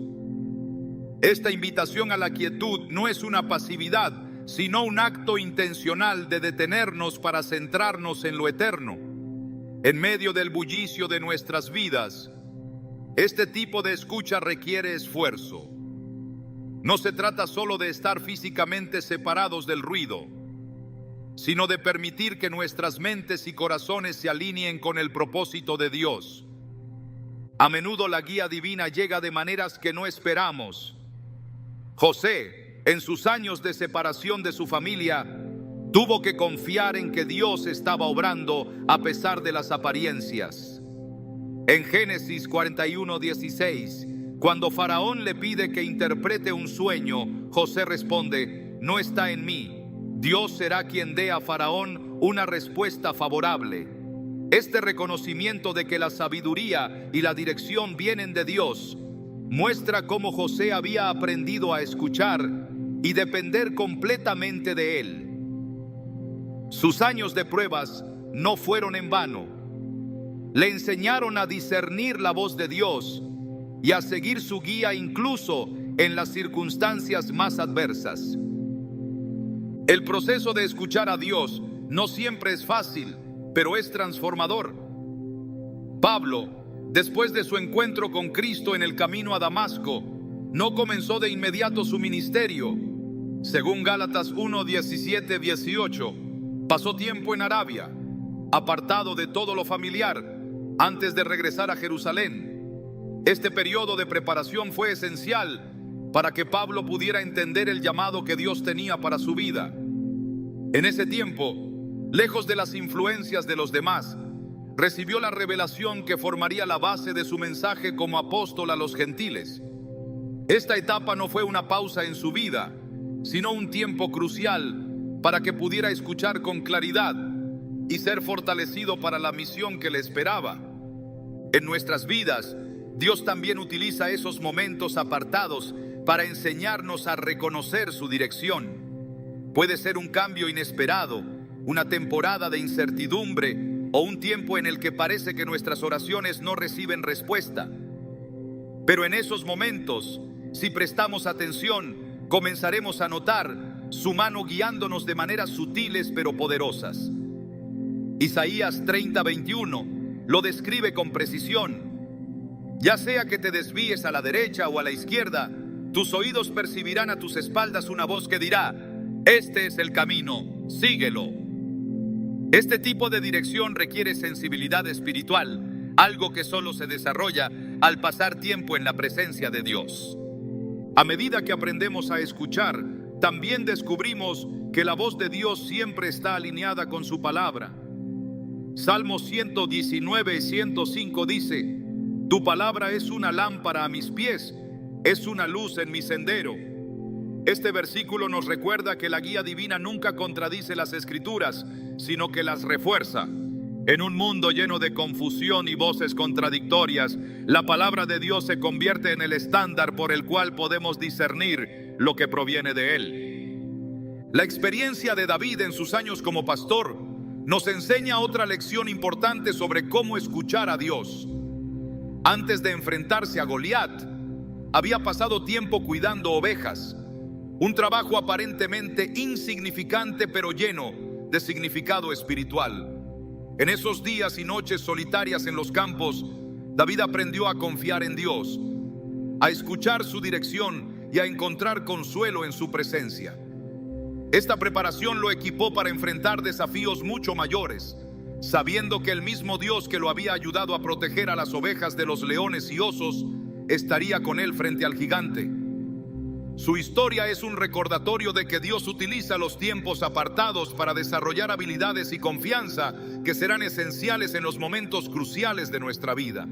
Esta invitación a la quietud no es una pasividad, sino un acto intencional de detenernos para centrarnos en lo eterno. En medio del bullicio de nuestras vidas, este tipo de escucha requiere esfuerzo. No se trata solo de estar físicamente separados del ruido, sino de permitir que nuestras mentes y corazones se alineen con el propósito de Dios. A menudo la guía divina llega de maneras que no esperamos. José, en sus años de separación de su familia, tuvo que confiar en que Dios estaba obrando a pesar de las apariencias. En Génesis 41:16, cuando Faraón le pide que interprete un sueño, José responde: no está en mí. Dios será quien dé a Faraón una respuesta favorable. Este reconocimiento de que la sabiduría y la dirección vienen de Dios muestra cómo José había aprendido a escuchar y depender completamente de él. Sus años de pruebas no fueron en vano. Le enseñaron a discernir la voz de Dios y a seguir su guía incluso en las circunstancias más adversas. El proceso de escuchar a Dios no siempre es fácil, pero es transformador. Pablo, después de su encuentro con Cristo en el camino a Damasco, no comenzó de inmediato su ministerio. Según Gálatas 1, 17, 18, pasó tiempo en Arabia, apartado de todo lo familiar, antes de regresar a Jerusalén. Este periodo de preparación fue esencial para que Pablo pudiera entender el llamado que Dios tenía para su vida. En ese tiempo, lejos de las influencias de los demás, recibió la revelación que formaría la base de su mensaje como apóstol a los gentiles. Esta etapa no fue una pausa en su vida, sino un tiempo crucial para que pudiera escuchar con claridad y ser fortalecido para la misión que le esperaba. En nuestras vidas, Dios también utiliza esos momentos apartados para enseñarnos a reconocer su dirección. Puede ser un cambio inesperado, una temporada de incertidumbre o un tiempo en el que parece que nuestras oraciones no reciben respuesta. Pero en esos momentos, si prestamos atención, comenzaremos a notar su mano guiándonos de maneras sutiles pero poderosas. Isaías 30:21 lo describe con precisión. Ya sea que te desvíes a la derecha o a la izquierda, tus oídos percibirán a tus espaldas una voz que dirá: este es el camino, síguelo. Este tipo de dirección requiere sensibilidad espiritual, algo que solo se desarrolla al pasar tiempo en la presencia de Dios. A medida que aprendemos a escuchar, también descubrimos que la voz de Dios siempre está alineada con su palabra. Salmos 119 y 105 dice: tu palabra es una lámpara a mis pies, es una luz en mi sendero. Este versículo nos recuerda que la guía divina nunca contradice las Escrituras, sino que las refuerza. En un mundo lleno de confusión y voces contradictorias, la palabra de Dios se convierte en el estándar por el cual podemos discernir lo que proviene de Él. La experiencia de David en sus años como pastor nos enseña otra lección importante sobre cómo escuchar a Dios. Antes de enfrentarse a Goliat, había pasado tiempo cuidando ovejas, un trabajo aparentemente insignificante pero lleno de significado espiritual. En esos días y noches solitarias en los campos, David aprendió a confiar en Dios, a escuchar su dirección y a encontrar consuelo en su presencia. Esta preparación lo equipó para enfrentar desafíos mucho mayores, sabiendo que el mismo Dios que lo había ayudado a proteger a las ovejas de los leones y osos estaría con él frente al gigante. Su historia es un recordatorio de que Dios utiliza los tiempos apartados para desarrollar habilidades y confianza que serán esenciales en los momentos cruciales de nuestra vida.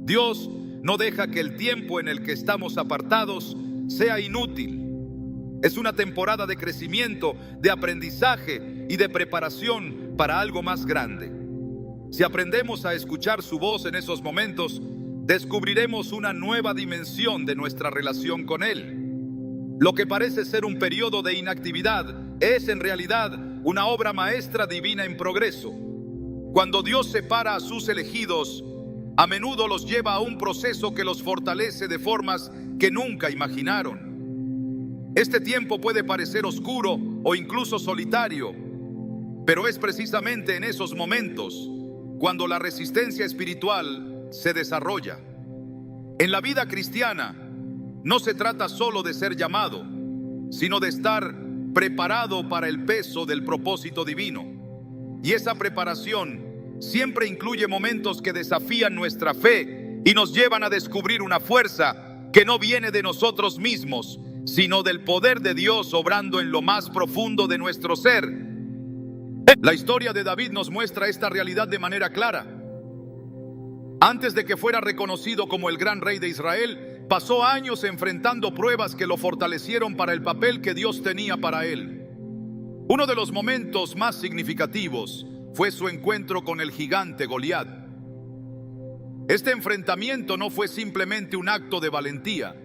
Dios no deja que el tiempo en el que estamos apartados sea inútil. Es una temporada de crecimiento, de aprendizaje y de preparación para algo más grande. Si aprendemos a escuchar su voz en esos momentos, descubriremos una nueva dimensión de nuestra relación con Él. Lo que parece ser un periodo de inactividad es en realidad una obra maestra divina en progreso. Cuando Dios separa a sus elegidos, a menudo los lleva a un proceso que los fortalece de formas que nunca imaginaron. Este tiempo puede parecer oscuro o incluso solitario, pero es precisamente en esos momentos cuando la resistencia espiritual se desarrolla. En la vida cristiana, no se trata solo de ser llamado, sino de estar preparado para el peso del propósito divino. Y esa preparación siempre incluye momentos que desafían nuestra fe y nos llevan a descubrir una fuerza que no viene de nosotros mismos, sino del poder de Dios obrando en lo más profundo de nuestro ser. La historia de David nos muestra esta realidad de manera clara. Antes de que fuera reconocido como el gran rey de Israel, pasó años enfrentando pruebas que lo fortalecieron para el papel que Dios tenía para él. Uno de los momentos más significativos fue su encuentro con el gigante Goliat. Este enfrentamiento no fue simplemente un acto de valentía,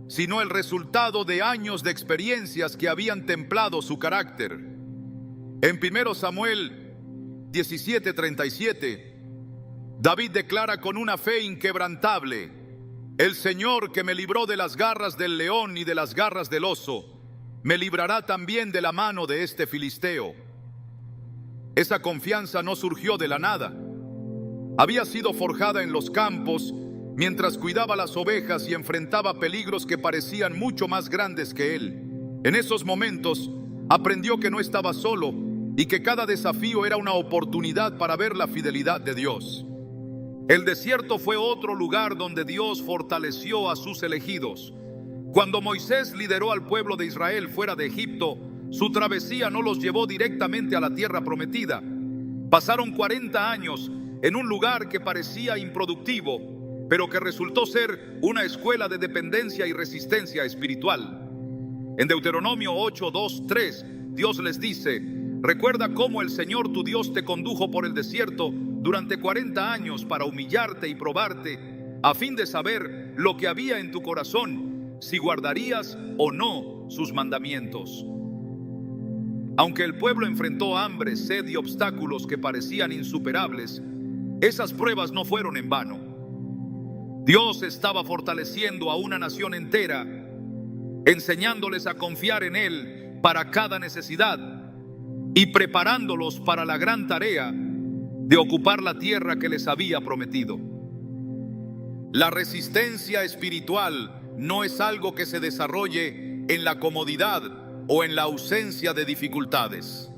sino el resultado de años de experiencias que habían templado su carácter. En 1 Samuel 17:37, David declara con una fe inquebrantable: el Señor, que me libró de las garras del león y de las garras del oso, me librará también de la mano de este filisteo. Esa confianza no surgió de la nada. Había sido forjada en los campos mientras cuidaba las ovejas y enfrentaba peligros que parecían mucho más grandes que él. En esos momentos aprendió que no estaba solo y que cada desafío era una oportunidad para ver la fidelidad de Dios. El desierto fue otro lugar donde Dios fortaleció a sus elegidos. Cuando Moisés lideró al pueblo de Israel fuera de Egipto, su travesía no los llevó directamente a la tierra prometida. Pasaron 40 años en un lugar que parecía improductivo, pero que resultó ser una escuela de dependencia y resistencia espiritual. En Deuteronomio 8:2-3, Dios les dice: recuerda cómo el Señor tu Dios te condujo por el desierto durante 40 años para humillarte y probarte, a fin de saber lo que había en tu corazón, si guardarías o no sus mandamientos. Aunque el pueblo enfrentó hambre, sed y obstáculos que parecían insuperables, esas pruebas no fueron en vano. Dios estaba fortaleciendo a una nación entera, enseñándoles a confiar en Él para cada necesidad y preparándolos para la gran tarea de ocupar la tierra que les había prometido. La resistencia espiritual no es algo que se desarrolle en la comodidad o en la ausencia de dificultades.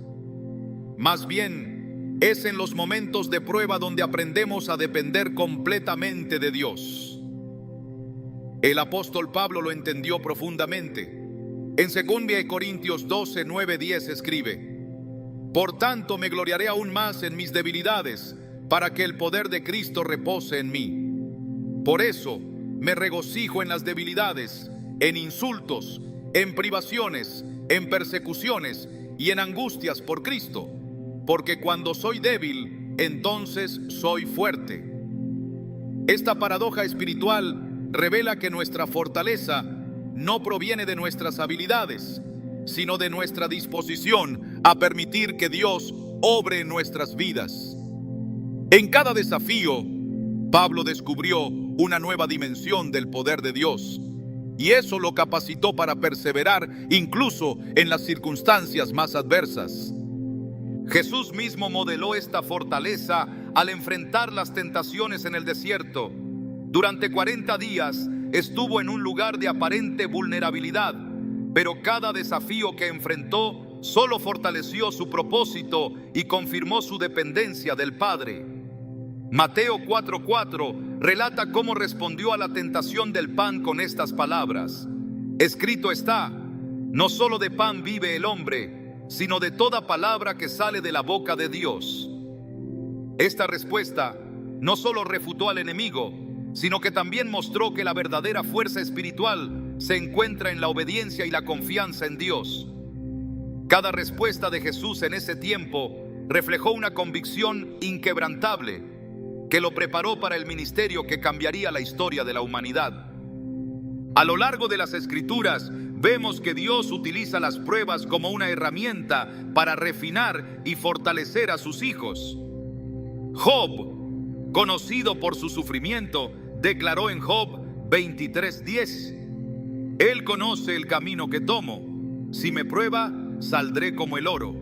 Más bien, es en los momentos de prueba donde aprendemos a depender completamente de Dios. El apóstol Pablo lo entendió profundamente. En 2 Corintios 12:9-10 escribe: por tanto me gloriaré aún más en mis debilidades, para que el poder de Cristo repose en mí. Por eso me regocijo en las debilidades, en insultos, en privaciones, en persecuciones y en angustias por Cristo, porque cuando soy débil, entonces soy fuerte. Esta paradoja espiritual revela que nuestra fortaleza no proviene de nuestras habilidades, sino de nuestra disposición a permitir que Dios obre en nuestras vidas. En cada desafío, Pablo descubrió una nueva dimensión del poder de Dios, y eso lo capacitó para perseverar incluso en las circunstancias más adversas. Jesús mismo modeló esta fortaleza al enfrentar las tentaciones en el desierto. Durante 40 días estuvo en un lugar de aparente vulnerabilidad, pero cada desafío que enfrentó solo fortaleció su propósito y confirmó su dependencia del Padre. Mateo 4:4 relata cómo respondió a la tentación del pan con estas palabras: escrito está, no solo de pan vive el hombre, sino de toda palabra que sale de la boca de Dios. Esta respuesta no solo refutó al enemigo, sino que también mostró que la verdadera fuerza espiritual se encuentra en la obediencia y la confianza en Dios. Cada respuesta de Jesús en ese tiempo reflejó una convicción inquebrantable que lo preparó para el ministerio que cambiaría la historia de la humanidad. A lo largo de las Escrituras vemos que Dios utiliza las pruebas como una herramienta para refinar y fortalecer a sus hijos. Job, conocido por su sufrimiento, declaró en Job 23:10: Él conoce el camino que tomo, si me prueba, saldré como el oro.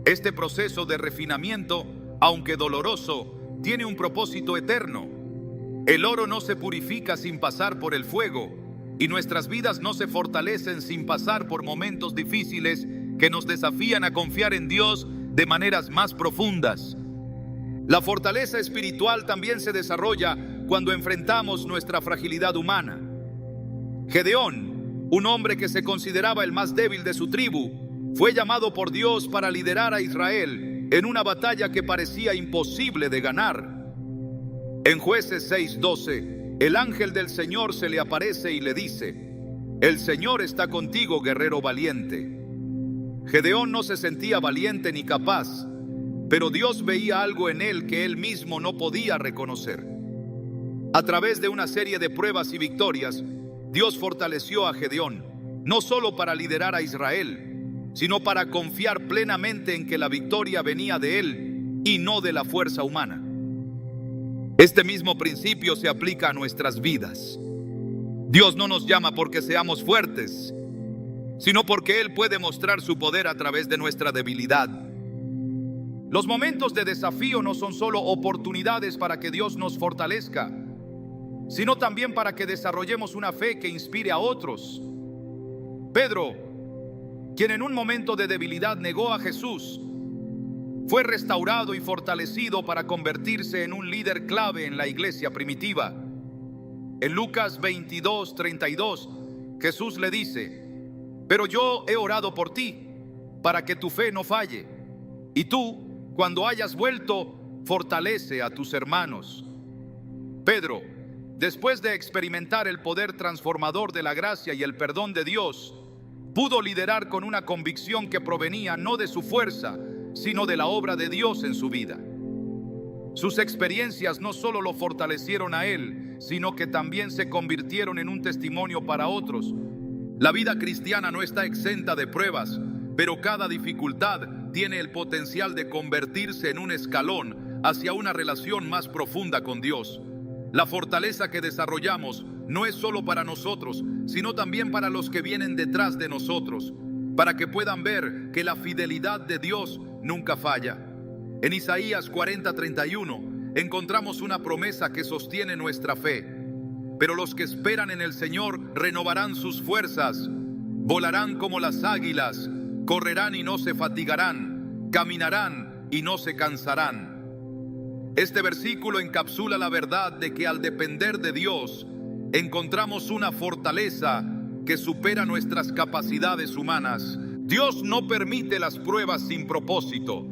Este proceso de refinamiento, aunque doloroso, tiene un propósito eterno. El oro no se purifica sin pasar por el fuego, y nuestras vidas no se fortalecen sin pasar por momentos difíciles que nos desafían a confiar en Dios de maneras más profundas. La fortaleza espiritual también se desarrolla cuando enfrentamos nuestra fragilidad humana. Gedeón, un hombre que se consideraba el más débil de su tribu, fue llamado por Dios para liderar a Israel en una batalla que parecía imposible de ganar. En Jueces 6:12, el ángel del Señor se le aparece y le dice: el Señor está contigo, guerrero valiente. Gedeón no se sentía valiente ni capaz, pero Dios veía algo en él que él mismo no podía reconocer. A través de una serie de pruebas y victorias, Dios fortaleció a Gedeón, no solo para liderar a Israel, sino para confiar plenamente en que la victoria venía de él y no de la fuerza humana. Este mismo principio se aplica a nuestras vidas. Dios no nos llama porque seamos fuertes, sino porque Él puede mostrar su poder a través de nuestra debilidad. Los momentos de desafío no son solo oportunidades para que Dios nos fortalezca, sino también para que desarrollemos una fe que inspire a otros. Pedro, quien en un momento de debilidad negó a Jesús, fue restaurado y fortalecido para convertirse en un líder clave en la iglesia primitiva. En Lucas 22:32, Jesús le dice: pero yo he orado por ti, para que tu fe no falle. Y tú, cuando hayas vuelto, fortalece a tus hermanos. Pedro, después de experimentar el poder transformador de la gracia y el perdón de Dios, pudo liderar con una convicción que provenía no de su fuerza, sino de la obra de Dios en su vida. Sus experiencias no solo lo fortalecieron a él, sino que también se convirtieron en un testimonio para otros. La vida cristiana no está exenta de pruebas, pero cada dificultad tiene el potencial de convertirse en un escalón hacia una relación más profunda con Dios. La fortaleza que desarrollamos no es solo para nosotros, sino también para los que vienen detrás de nosotros, para que puedan ver que la fidelidad de Dios nunca falla. En Isaías 40:31 encontramos una promesa que sostiene nuestra fe. Pero los que esperan en el Señor renovarán sus fuerzas, volarán como las águilas, correrán y no se fatigarán, caminarán y no se cansarán. Este versículo encapsula la verdad de que al depender de Dios, encontramos una fortaleza que supera nuestras capacidades humanas. Dios no permite las pruebas sin propósito.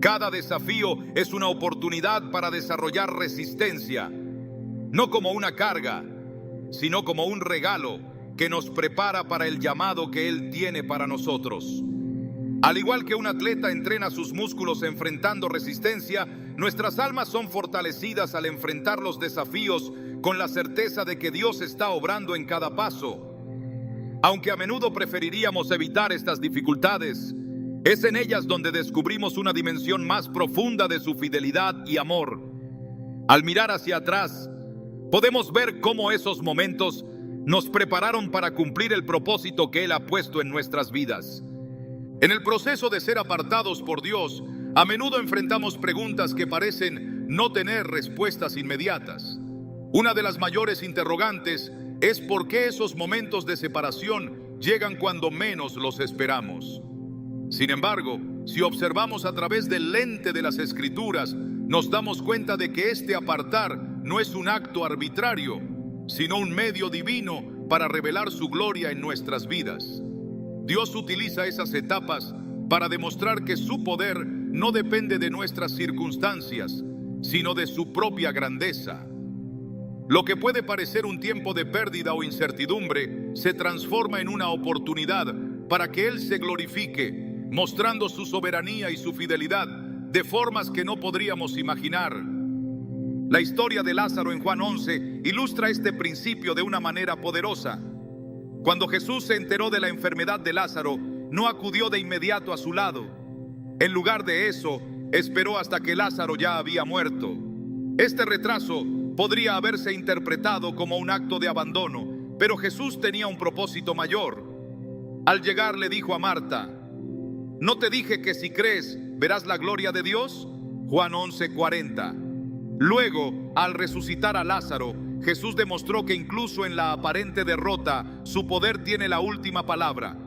Cada desafío es una oportunidad para desarrollar resistencia, no como una carga, sino como un regalo que nos prepara para el llamado que Él tiene para nosotros. Al igual que un atleta entrena sus músculos enfrentando resistencia, nuestras almas son fortalecidas al enfrentar los desafíos con la certeza de que Dios está obrando en cada paso. Aunque a menudo preferiríamos evitar estas dificultades, es en ellas donde descubrimos una dimensión más profunda de su fidelidad y amor. Al mirar hacia atrás, podemos ver cómo esos momentos nos prepararon para cumplir el propósito que Él ha puesto en nuestras vidas. En el proceso de ser apartados por Dios, a menudo enfrentamos preguntas que parecen no tener respuestas inmediatas. Una de las mayores interrogantes es por qué esos momentos de separación llegan cuando menos los esperamos. Sin embargo, si observamos a través del lente de las Escrituras, nos damos cuenta de que este apartar no es un acto arbitrario, sino un medio divino para revelar su gloria en nuestras vidas. Dios utiliza esas etapas para demostrar que su poder no depende de nuestras circunstancias, sino de su propia grandeza. Lo que puede parecer un tiempo de pérdida o incertidumbre se transforma en una oportunidad para que Él se glorifique, mostrando su soberanía y su fidelidad de formas que no podríamos imaginar. La historia de Lázaro en Juan 11 ilustra este principio de una manera poderosa. Cuando Jesús se enteró de la enfermedad de Lázaro, no acudió de inmediato a su lado. En lugar de eso, esperó hasta que Lázaro ya había muerto. Este retraso podría haberse interpretado como un acto de abandono, pero Jesús tenía un propósito mayor. Al llegar le dijo a Marta: ¿no te dije que si crees verás la gloria de Dios? Juan 11:40. Luego, al resucitar a Lázaro, Jesús demostró que incluso en la aparente derrota, su poder tiene la última palabra.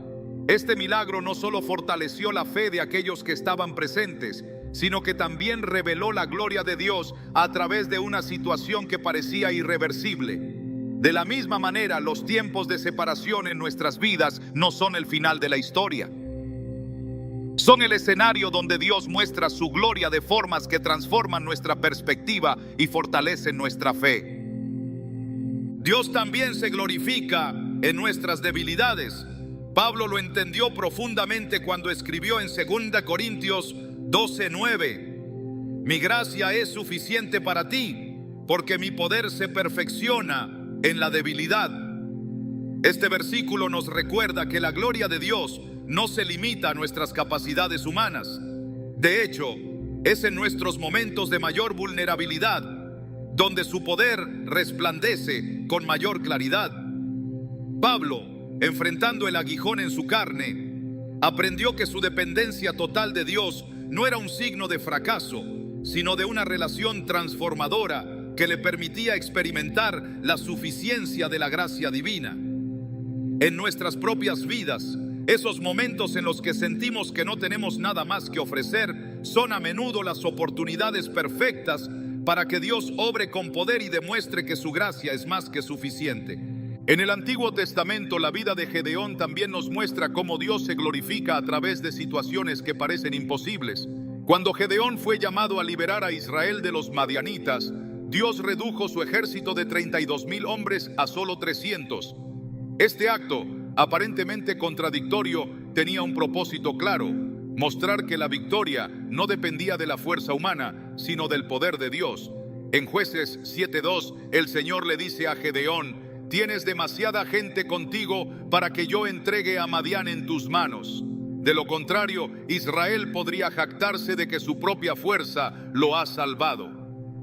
Este milagro no solo fortaleció la fe de aquellos que estaban presentes, sino que también reveló la gloria de Dios a través de una situación que parecía irreversible. De la misma manera, los tiempos de separación en nuestras vidas no son el final de la historia. Son el escenario donde Dios muestra su gloria de formas que transforman nuestra perspectiva y fortalecen nuestra fe. Dios también se glorifica en nuestras debilidades. Pablo lo entendió profundamente cuando escribió en 2 Corintios 12:9: mi gracia es suficiente para ti, porque mi poder se perfecciona en la debilidad. Este versículo nos recuerda que la gloria de Dios no se limita a nuestras capacidades humanas. De hecho, es en nuestros momentos de mayor vulnerabilidad donde su poder resplandece con mayor claridad. Pablo, enfrentando el aguijón en su carne, aprendió que su dependencia total de Dios no era un signo de fracaso, sino de una relación transformadora que le permitía experimentar la suficiencia de la gracia divina. En nuestras propias vidas, esos momentos en los que sentimos que no tenemos nada más que ofrecer son a menudo las oportunidades perfectas para que Dios obre con poder y demuestre que su gracia es más que suficiente. En el Antiguo Testamento, la vida de Gedeón también nos muestra cómo Dios se glorifica a través de situaciones que parecen imposibles. Cuando Gedeón fue llamado a liberar a Israel de los madianitas, Dios redujo su ejército de 32,000 hombres a solo 300. Este acto, aparentemente contradictorio, tenía un propósito claro: mostrar que la victoria no dependía de la fuerza humana, sino del poder de Dios. En Jueces 7:2, el Señor le dice a Gedeón: tienes demasiada gente contigo para que yo entregue a Madián en tus manos. De lo contrario, Israel podría jactarse de que su propia fuerza lo ha salvado.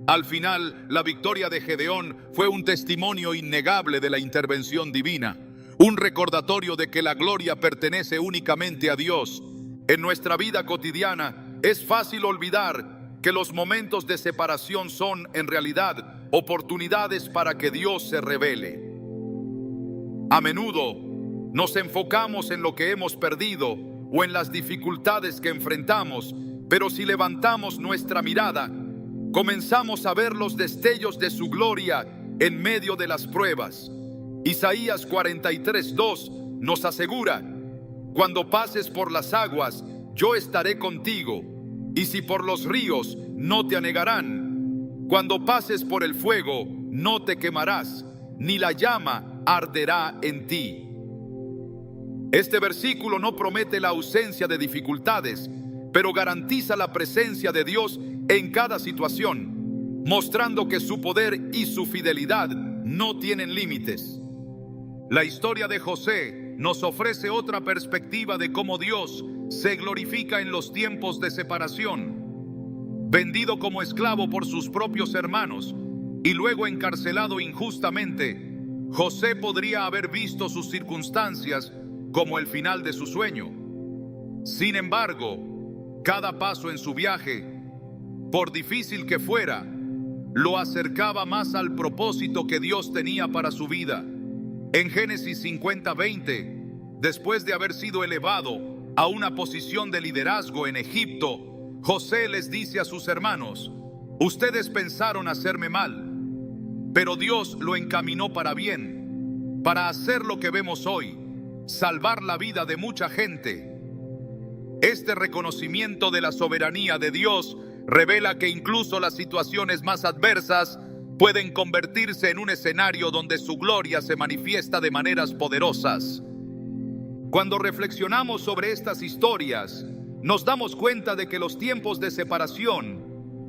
Al final, la victoria de Gedeón fue un testimonio innegable de la intervención divina, un recordatorio de que la gloria pertenece únicamente a Dios. En nuestra vida cotidiana es fácil olvidar que los momentos de separación son, en realidad, oportunidades para que Dios se revele. A menudo nos enfocamos en lo que hemos perdido o en las dificultades que enfrentamos, pero si levantamos nuestra mirada, comenzamos a ver los destellos de su gloria en medio de las pruebas. Isaías 43:2 nos asegura: cuando pases por las aguas, yo estaré contigo, y si por los ríos, no te anegarán. Cuando pases por el fuego, no te quemarás, ni la llama arderá en ti. Este versículo no promete la ausencia de dificultades, pero garantiza la presencia de Dios en cada situación, mostrando que su poder y su fidelidad no tienen límites. La historia de José nos ofrece otra perspectiva de cómo Dios se glorifica en los tiempos de separación. Vendido como esclavo por sus propios hermanos y luego encarcelado injustamente, José podría haber visto sus circunstancias como el final de su sueño. Sin embargo, cada paso en su viaje, por difícil que fuera, lo acercaba más al propósito que Dios tenía para su vida. En Génesis 50:20, después de haber sido elevado a una posición de liderazgo en Egipto, José les dice a sus hermanos: ustedes pensaron hacerme mal, pero Dios lo encaminó para bien, para hacer lo que vemos hoy, salvar la vida de mucha gente. Este reconocimiento de la soberanía de Dios revela que incluso las situaciones más adversas pueden convertirse en un escenario donde su gloria se manifiesta de maneras poderosas. Cuando reflexionamos sobre estas historias, nos damos cuenta de que los tiempos de separación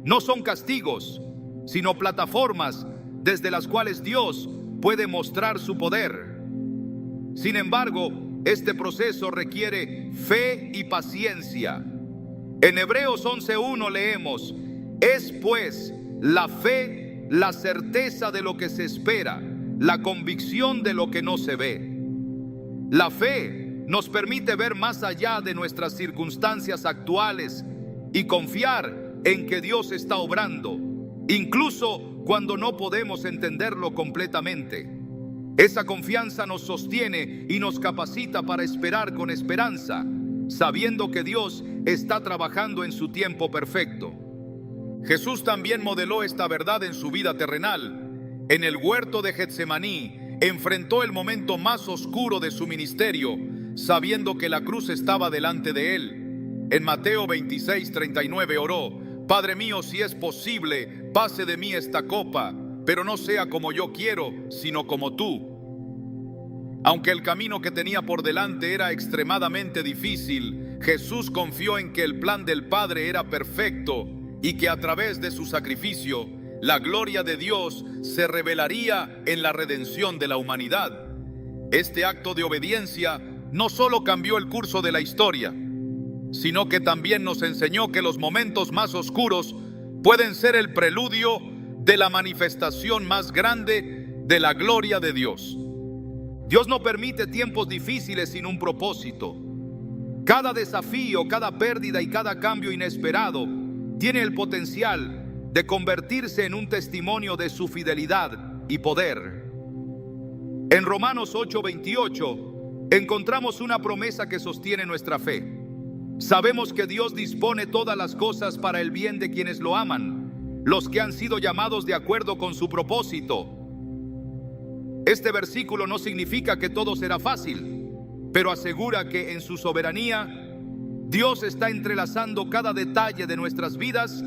no son castigos, sino plataformas desde las cuales Dios puede mostrar su poder. Sin embargo, este proceso requiere fe y paciencia. En Hebreos 11:1 leemos: es pues la fe la certeza de lo que se espera, la convicción de lo que no se ve. La fe nos permite ver más allá de nuestras circunstancias actuales y confiar en que Dios está obrando, incluso cuando no podemos entenderlo completamente. Esa confianza nos sostiene y nos capacita para esperar con esperanza, sabiendo que Dios está trabajando en su tiempo perfecto. Jesús también modeló esta verdad en su vida terrenal. En el huerto de Getsemaní enfrentó el momento más oscuro de su ministerio, sabiendo que la cruz estaba delante de él. En Mateo 26:39 oró: Padre mío, si es posible, pase de mí esta copa, pero no sea como yo quiero, sino como tú. Aunque el camino que tenía por delante era extremadamente difícil, Jesús confió en que el plan del Padre era perfecto y que a través de su sacrificio la gloria de Dios se revelaría en la redención de la humanidad. Este acto de obediencia no solo cambió el curso de la historia, sino que también nos enseñó que los momentos más oscuros pueden ser el preludio de la manifestación más grande de la gloria de Dios. Dios no permite tiempos difíciles sin un propósito. Cada desafío, cada pérdida y cada cambio inesperado tiene el potencial de convertirse en un testimonio de su fidelidad y poder. En Romanos 8:28 encontramos una promesa que sostiene nuestra fe. Sabemos que Dios dispone todas las cosas para el bien de quienes lo aman, los que han sido llamados de acuerdo con su propósito. Este versículo no significa que todo será fácil, pero asegura que en su soberanía Dios está entrelazando cada detalle de nuestras vidas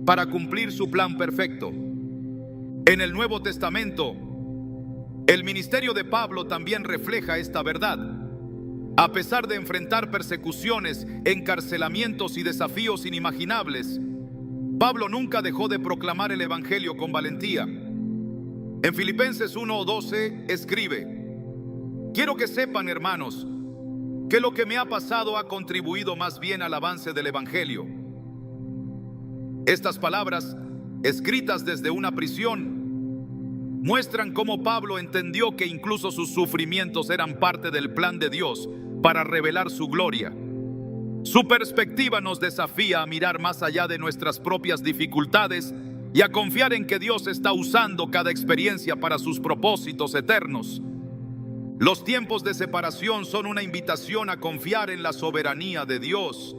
para cumplir su plan perfecto. En el Nuevo Testamento, el ministerio de Pablo también refleja esta verdad. A pesar de enfrentar persecuciones, encarcelamientos y desafíos inimaginables, Pablo nunca dejó de proclamar el evangelio con valentía. En Filipenses 1:12 escribe: quiero que sepan, hermanos, que lo que me ha pasado ha contribuido más bien al avance del evangelio. Estas palabras, escritas desde una prisión, muestran cómo Pablo entendió que incluso sus sufrimientos eran parte del plan de Dios para revelar su gloria. Su perspectiva nos desafía a mirar más allá de nuestras propias dificultades y a confiar en que Dios está usando cada experiencia para sus propósitos eternos. Los tiempos de separación son una invitación a confiar en la soberanía de Dios.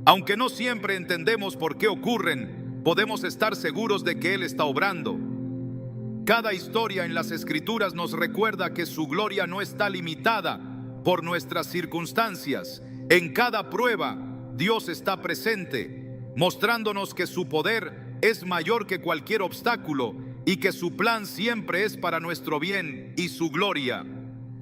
Aunque no siempre entendemos por qué ocurren, podemos estar seguros de que Él está obrando. Cada historia en las Escrituras nos recuerda que su gloria no está limitada por nuestras circunstancias. En cada prueba, Dios está presente, mostrándonos que su poder es mayor que cualquier obstáculo y que su plan siempre es para nuestro bien y su gloria.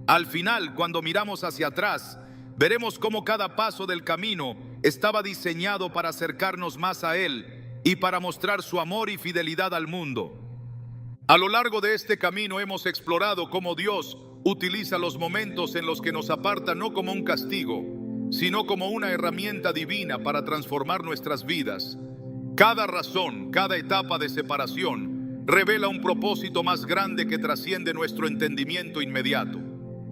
Al final, cuando miramos hacia atrás, veremos cómo cada paso del camino estaba diseñado para acercarnos más a Él y para mostrar su amor y fidelidad al mundo. A lo largo de este camino hemos explorado cómo Dios utiliza los momentos en los que nos aparta no como un castigo, sino como una herramienta divina para transformar nuestras vidas. Cada razón, cada etapa de separación revela un propósito más grande que trasciende nuestro entendimiento inmediato.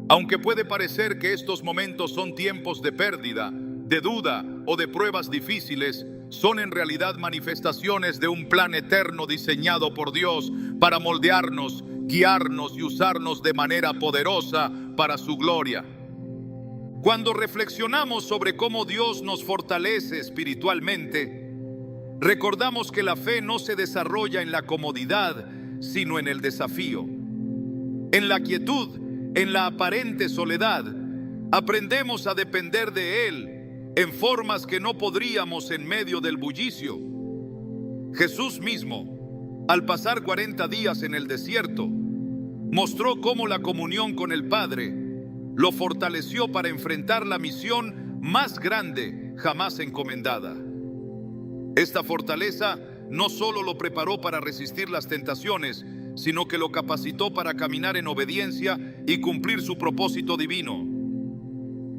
Aunque puede parecer que estos momentos son tiempos de pérdida, de duda o de pruebas difíciles, son en realidad manifestaciones de un plan eterno diseñado por Dios para moldearnos, guiarnos y usarnos de manera poderosa para su gloria. Cuando reflexionamos sobre cómo Dios nos fortalece espiritualmente, recordamos que la fe no se desarrolla en la comodidad, sino en el desafío. En la quietud, en la aparente soledad, aprendemos a depender de Él en formas que no podríamos en medio del bullicio. Jesús mismo, al pasar 40 días en el desierto, mostró cómo la comunión con el Padre lo fortaleció para enfrentar la misión más grande jamás encomendada. Esta fortaleza no solo lo preparó para resistir las tentaciones, sino que lo capacitó para caminar en obediencia y cumplir su propósito divino.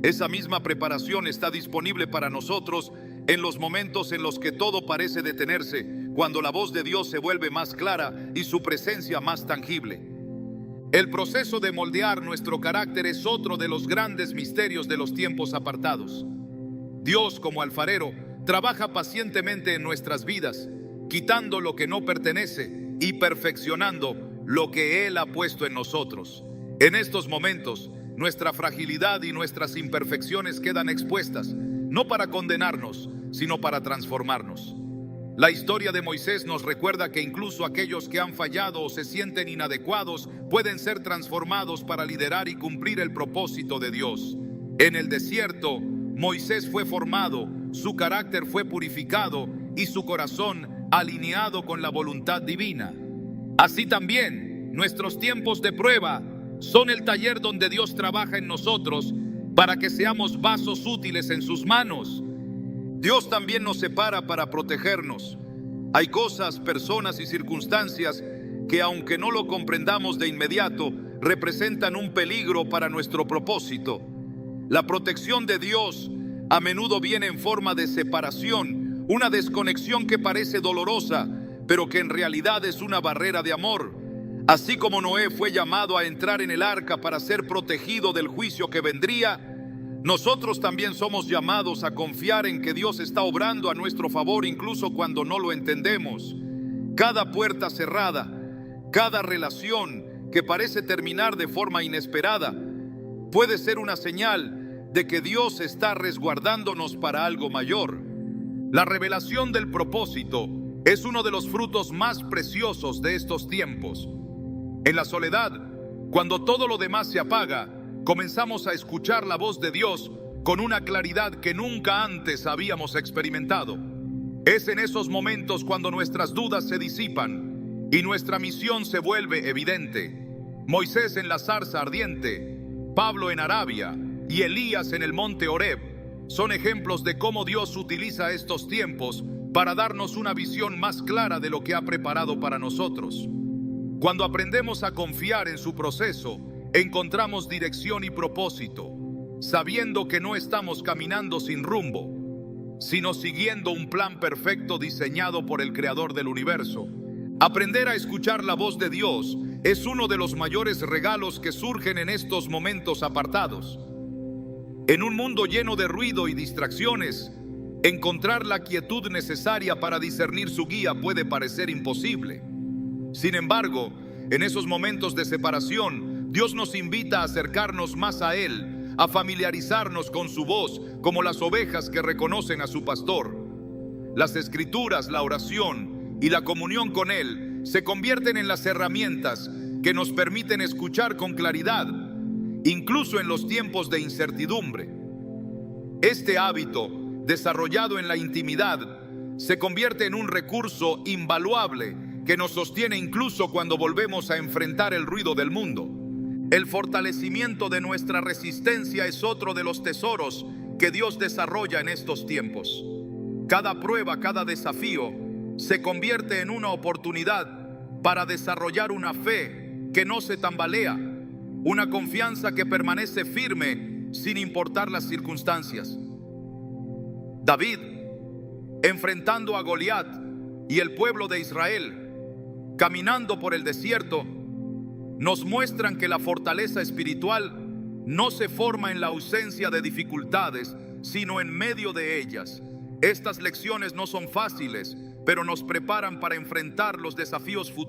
Esa misma preparación está disponible para nosotros en los momentos en los que todo parece detenerse, cuando la voz de Dios se vuelve más clara y su presencia más tangible. El proceso de moldear nuestro carácter es otro de los grandes misterios de los tiempos apartados. Dios, como alfarero, trabaja pacientemente en nuestras vidas, quitando lo que no pertenece y perfeccionando lo que Él ha puesto en nosotros. En estos momentos, nuestra fragilidad y nuestras imperfecciones quedan expuestas, no para condenarnos, sino para transformarnos. La historia de Moisés nos recuerda que incluso aquellos que han fallado o se sienten inadecuados pueden ser transformados para liderar y cumplir el propósito de Dios. En el desierto, Moisés fue formado, su carácter fue purificado y su corazón alineado con la voluntad divina. Así también, nuestros tiempos de prueba son el taller donde Dios trabaja en nosotros para que seamos vasos útiles en sus manos. Dios también nos separa para protegernos. Hay cosas, personas y circunstancias que, aunque no lo comprendamos de inmediato, representan un peligro para nuestro propósito. La protección de Dios a menudo viene en forma de separación, una desconexión que parece dolorosa, pero que en realidad es una barrera de amor. Así como Noé fue llamado a entrar en el arca para ser protegido del juicio que vendría, nosotros también somos llamados a confiar en que Dios está obrando a nuestro favor incluso cuando no lo entendemos. Cada puerta cerrada, cada relación que parece terminar de forma inesperada, puede ser una señal de que Dios está resguardándonos para algo mayor. La revelación del propósito es uno de los frutos más preciosos de estos tiempos. En la soledad, cuando todo lo demás se apaga, comenzamos a escuchar la voz de Dios con una claridad que nunca antes habíamos experimentado. Es en esos momentos cuando nuestras dudas se disipan y nuestra misión se vuelve evidente. Moisés en la zarza ardiente, Pablo en Arabia y Elías en el monte Horeb son ejemplos de cómo Dios utiliza estos tiempos para darnos una visión más clara de lo que ha preparado para nosotros. Cuando aprendemos a confiar en su proceso, encontramos dirección y propósito, sabiendo que no estamos caminando sin rumbo, sino siguiendo un plan perfecto diseñado por el Creador del universo. Aprender a escuchar la voz de Dios es uno de los mayores regalos que surgen en estos momentos apartados. En un mundo lleno de ruido y distracciones, encontrar la quietud necesaria para discernir su guía puede parecer imposible. Sin embargo, en esos momentos de separación, Dios nos invita a acercarnos más a Él, a familiarizarnos con su voz, como las ovejas que reconocen a su pastor. Las escrituras, la oración y la comunión con Él se convierten en las herramientas que nos permiten escuchar con claridad, incluso en los tiempos de incertidumbre. Este hábito, desarrollado en la intimidad, se convierte en un recurso invaluable que nos sostiene incluso cuando volvemos a enfrentar el ruido del mundo. El fortalecimiento de nuestra resistencia es otro de los tesoros que Dios desarrolla en estos tiempos. Cada prueba, cada desafío se convierte en una oportunidad para desarrollar una fe que no se tambalea, una confianza que permanece firme sin importar las circunstancias. David, enfrentando a Goliat y el pueblo de Israel, caminando por el desierto, nos muestran que la fortaleza espiritual no se forma en la ausencia de dificultades, sino en medio de ellas. Estas lecciones no son fáciles, pero nos preparan para enfrentar los desafíos futuros.